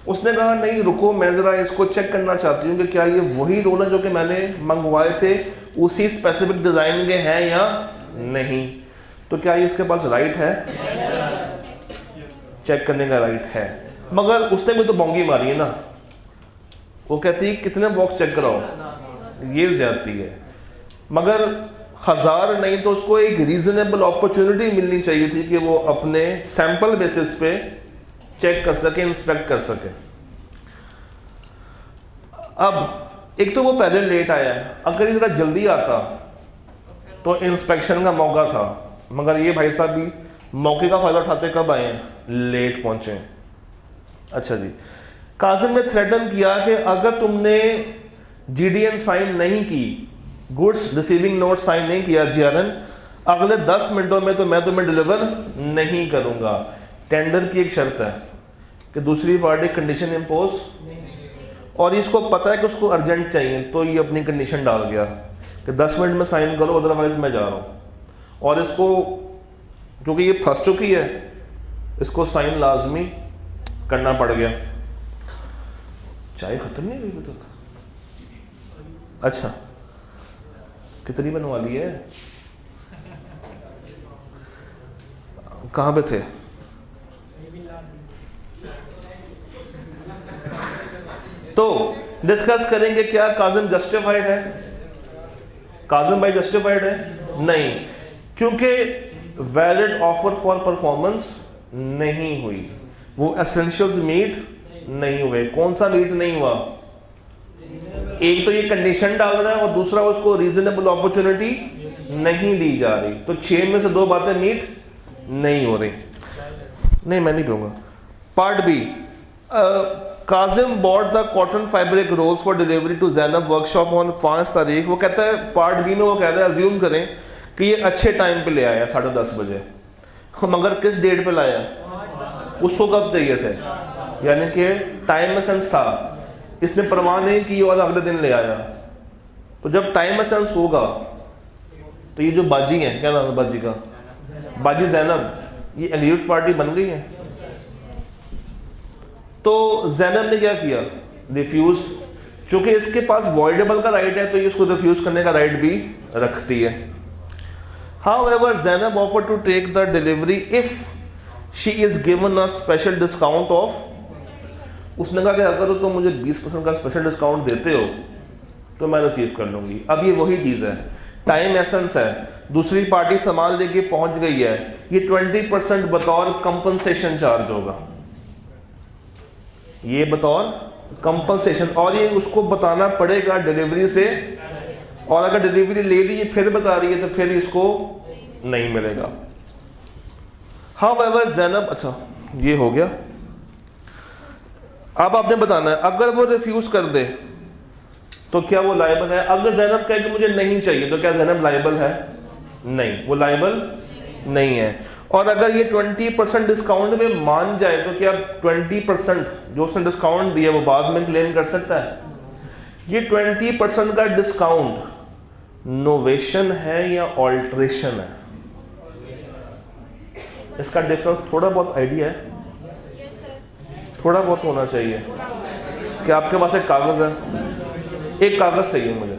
उसने कहा नहीं रुको, मैं ज़रा इसको चेक करना चाहती हूँ कि क्या ये वही रोल है जो कि मैंने मंगवाए थे, उसी स्पेसिफिक डिज़ाइन के हैं या नहीं, तो क्या ये इसके पास राइट है, चेक करने का राइट है। मगर उसने भी तो बोंगी मारी है ना, वो कहती है कितने बॉक्स चेक कराओ, ये ज्यादती है। मगर 1000 नहीं तो उसको एक रीजनेबल अपॉर्चुनिटी मिलनी चाहिए थी कि वो अपने सैंपल बेसिस पे चेक कर सके, इंस्पेक्ट कर सके। अब एक तो वो पहले लेट आया है, अगर ये जरा जल्दी आता तो इंस्पेक्शन का मौका था, मगर ये भाई साहब भी मौके का फायदा उठाते कब आए हैं, लेट पहुंचे। अच्छा जी, काजिम ने थ्रेटन किया कि अगर तुमने GDN साइन नहीं की, गुड्स रिसीविंग नोट साइन नहीं किया GRN, अगले 10 मिनटों में तो मैं तुम्हें डिलीवर नहीं करूंगा। टेंडर की एक शर्त है कि दूसरी पार्टी कंडीशन इम्पोज, और इसको पता है कि उसको अर्जेंट चाहिए, तो ये अपनी कंडीशन डाल गया कि 10 मिनट में साइन करो, अदरवाइज मैं जा रहा हूँ। और इसको क्योंकि ये फंस चुकी है, इसको साइन लाजमी करना पड़ गया। चाय खत्म नहीं हुई अभी तक? अच्छा, कितनी बनवा ली है? कहाँ पे थे? तो डिस्कस करेंगे क्या काजिम जस्टिफाइड है, काजिम भाई जस्टिफाइड है? नहीं, क्योंकि वैलिड ऑफर फॉर परफॉर्मेंस नहीं हुई, वो एसेंशियल्स मीट नहीं हुए। कौन सा मीट नहीं हुआ? एक तो ये कंडीशन डाल रहा है और दूसरा उसको रीजनेबल अपॉर्चुनिटी नहीं दी जा रही, तो 6 में से 2 बातें मीट नहीं हो रही। नहीं, मैं नहीं पीऊंगा। Part B, Kazim bought the cotton fabric rolls for delivery to Zainab workshop on 5 तारीख। वो कहता है पार्ट बी में, वो कह रहा है अज्यूम करें कि ये अच्छे टाइम पे ले आया 10:30 बजे, मगर किस डेट पे लाया, उसको कब चाहिए थे, यानी कि टाइम एसेंस था, इसने परवाह नहीं की और अगले दिन ले आया। तो जब टाइम एसेंस होगा तो ये जो बाजी है, क्या नाम है बाजी का, बाजी ज़ैनब, ये एग्रीड पार्टी बन गई है। तो ज़ैनब ने क्या किया, रिफ्यूज, चूंकि इसके पास वॉइडेबल का राइट है तो ये इसको रिफ्यूज करने का राइट भी रखती है। However, Zainab offered to take the delivery if she is given a special discount of, उसने कहा कि अगर तुम मुझे 20% का स्पेशल डिस्काउंट देते हो तो मैं रिसीव कर लूँगी। अब ये वही चीज़ है, टाइम एसेंस है, दूसरी पार्टी सामान लेके पहुंच गई है, ये 20% बतौर कंपनसेशन चार्ज होगा, ये बतौर कंपनसेशन, और ये उसको बताना पड़ेगा डिलीवरी से, और अगर डिलीवरी ले ली फिर बता रही है तो फिर इसको नहीं मिलेगा। हाउएवर ज़ैनब, अच्छा ये हो गया। अब आपने बताना है अगर वो रिफ्यूज कर दे तो क्या वो लायबल है? अगर ज़ैनब कहे कि मुझे नहीं चाहिए तो क्या ज़ैनब लायबल है? नहीं, वो लायबल नहीं है। और अगर ये 20% डिस्काउंट में मान जाए तो क्या 20% जो उसने डिस्काउंट दिया वो बाद में क्लेम कर सकता है? ये 20% का डिस्काउंट नोवेशन है या ऑल्ट्रेशन है? इसका डिफरेंस थोड़ा बहुत आइडिया है? थोड़ा बहुत होना चाहिए। क्या आपके पास एक कागज़ है? एक कागज़ चाहिए मुझे।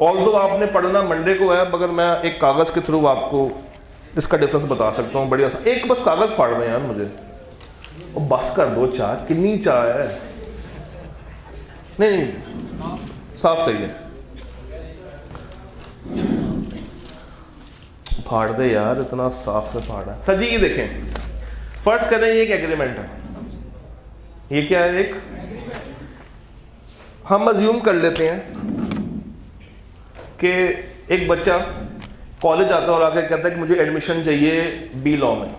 ऑल्दो आपने पढ़ना मंडे को है, मगर मैं एक कागज़ के थ्रू आपको इसका डिफरेंस बता सकता हूँ। बढ़िया सा एक बस कागज़ फाड़ दें यार मुझे, और बस कर दो। चाय कितनी चाय है? नहीं साफ चाहिए, फाड़ दे यार, इतना साफ से फाड़ा। सर जी ये देखें, फर्स्ट करें ये एक एग्रीमेंट है, ये क्या है? एक हम अज्यूम कर लेते हैं कि एक बच्चा कॉलेज आता है और आकर कहता है कि मुझे एडमिशन चाहिए बी लॉ में।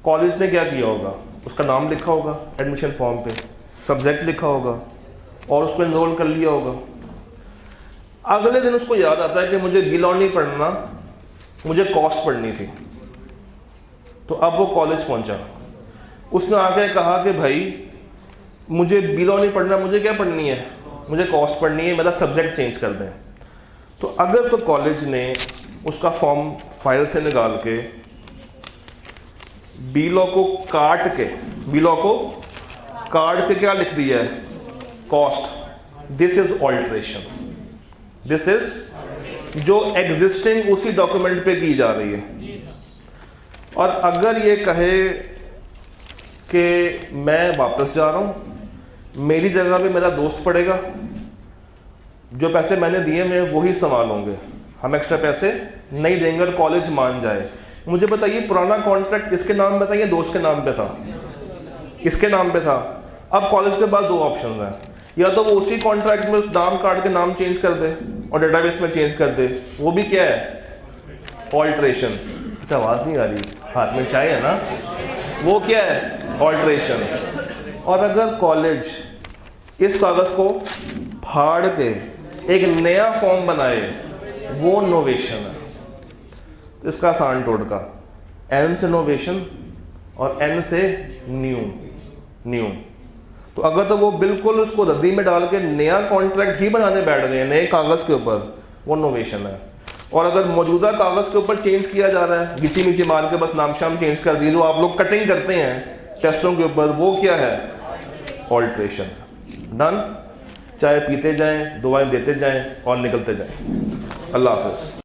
कॉलेज ने क्या किया होगा? उसका नाम लिखा होगा एडमिशन फॉर्म पे, सब्जेक्ट लिखा होगा और उसको एनरोल कर लिया होगा। अगले दिन उसको याद आता है कि मुझे बी लॉ नहीं पढ़ना, मुझे कॉस्ट पढ़नी थी। तो अब वो कॉलेज पहुंचा, उसने आके कहा कि भाई मुझे बी लॉ नहीं पढ़ना, मुझे क्या पढ़नी है? मुझे कॉस्ट पढ़नी है, मेरा सब्जेक्ट चेंज कर दें। तो अगर तो कॉलेज ने उसका फॉर्म फाइल से निकाल के बी लॉ को काट के, बी लॉ को काट के क्या लिख दिया है? Cost. This is alteration. This is जो एग्जिस्टिंग उसी डॉक्यूमेंट पे की जा रही है। और अगर ये कहे कि मैं वापस जा रहा हूँ, मेरी जगह पे मेरा दोस्त पड़ेगा, जो पैसे मैंने दिए मैं वही संभाल होंगे, हम एक्स्ट्रा पैसे नहीं देंगे, और कॉलेज मान जाए। मुझे बताइए पुराना कॉन्ट्रैक्ट किसके नाम पे था? ये दोस्त के नाम पे था, किसके नाम पे था? अब कॉलेज के बाद दो ऑप्शन हैं, या तो वो उसी कॉन्ट्रैक्ट में नाम काट के नाम चेंज कर दे और डेटाबेस में चेंज कर दे, वो भी क्या है? ऑल्ट्रेशन। अच्छा आवाज़ नहीं आ रही, हाथ में चाय है ना, वो क्या है? ऑल्ट्रेशन। और अगर कॉलेज इस कागज़ को फाड़ के एक नया फॉर्म बनाए, वो नोवेशन है। तो इसका आसान टोटका, एन से नोवेशन और एन से न्यू। तो अगर तो वो बिल्कुल उसको रद्दी में डाल के नया कॉन्ट्रैक्ट ही बनाने बैठ गए नए कागज़ के ऊपर, वो नोवेशन है। और अगर मौजूदा कागज़ के ऊपर चेंज किया जा रहा है, घिची मिची मार के बस नाम शाम चेंज कर दिए, जो आप लोग कटिंग करते हैं टेस्टों के ऊपर, वो क्या है? ऑल्ट्रेशन। डन। चाय पीते जाएं, दुआएं देते जाएं और निकलते जाएं। अल्लाह हाफ़िज़।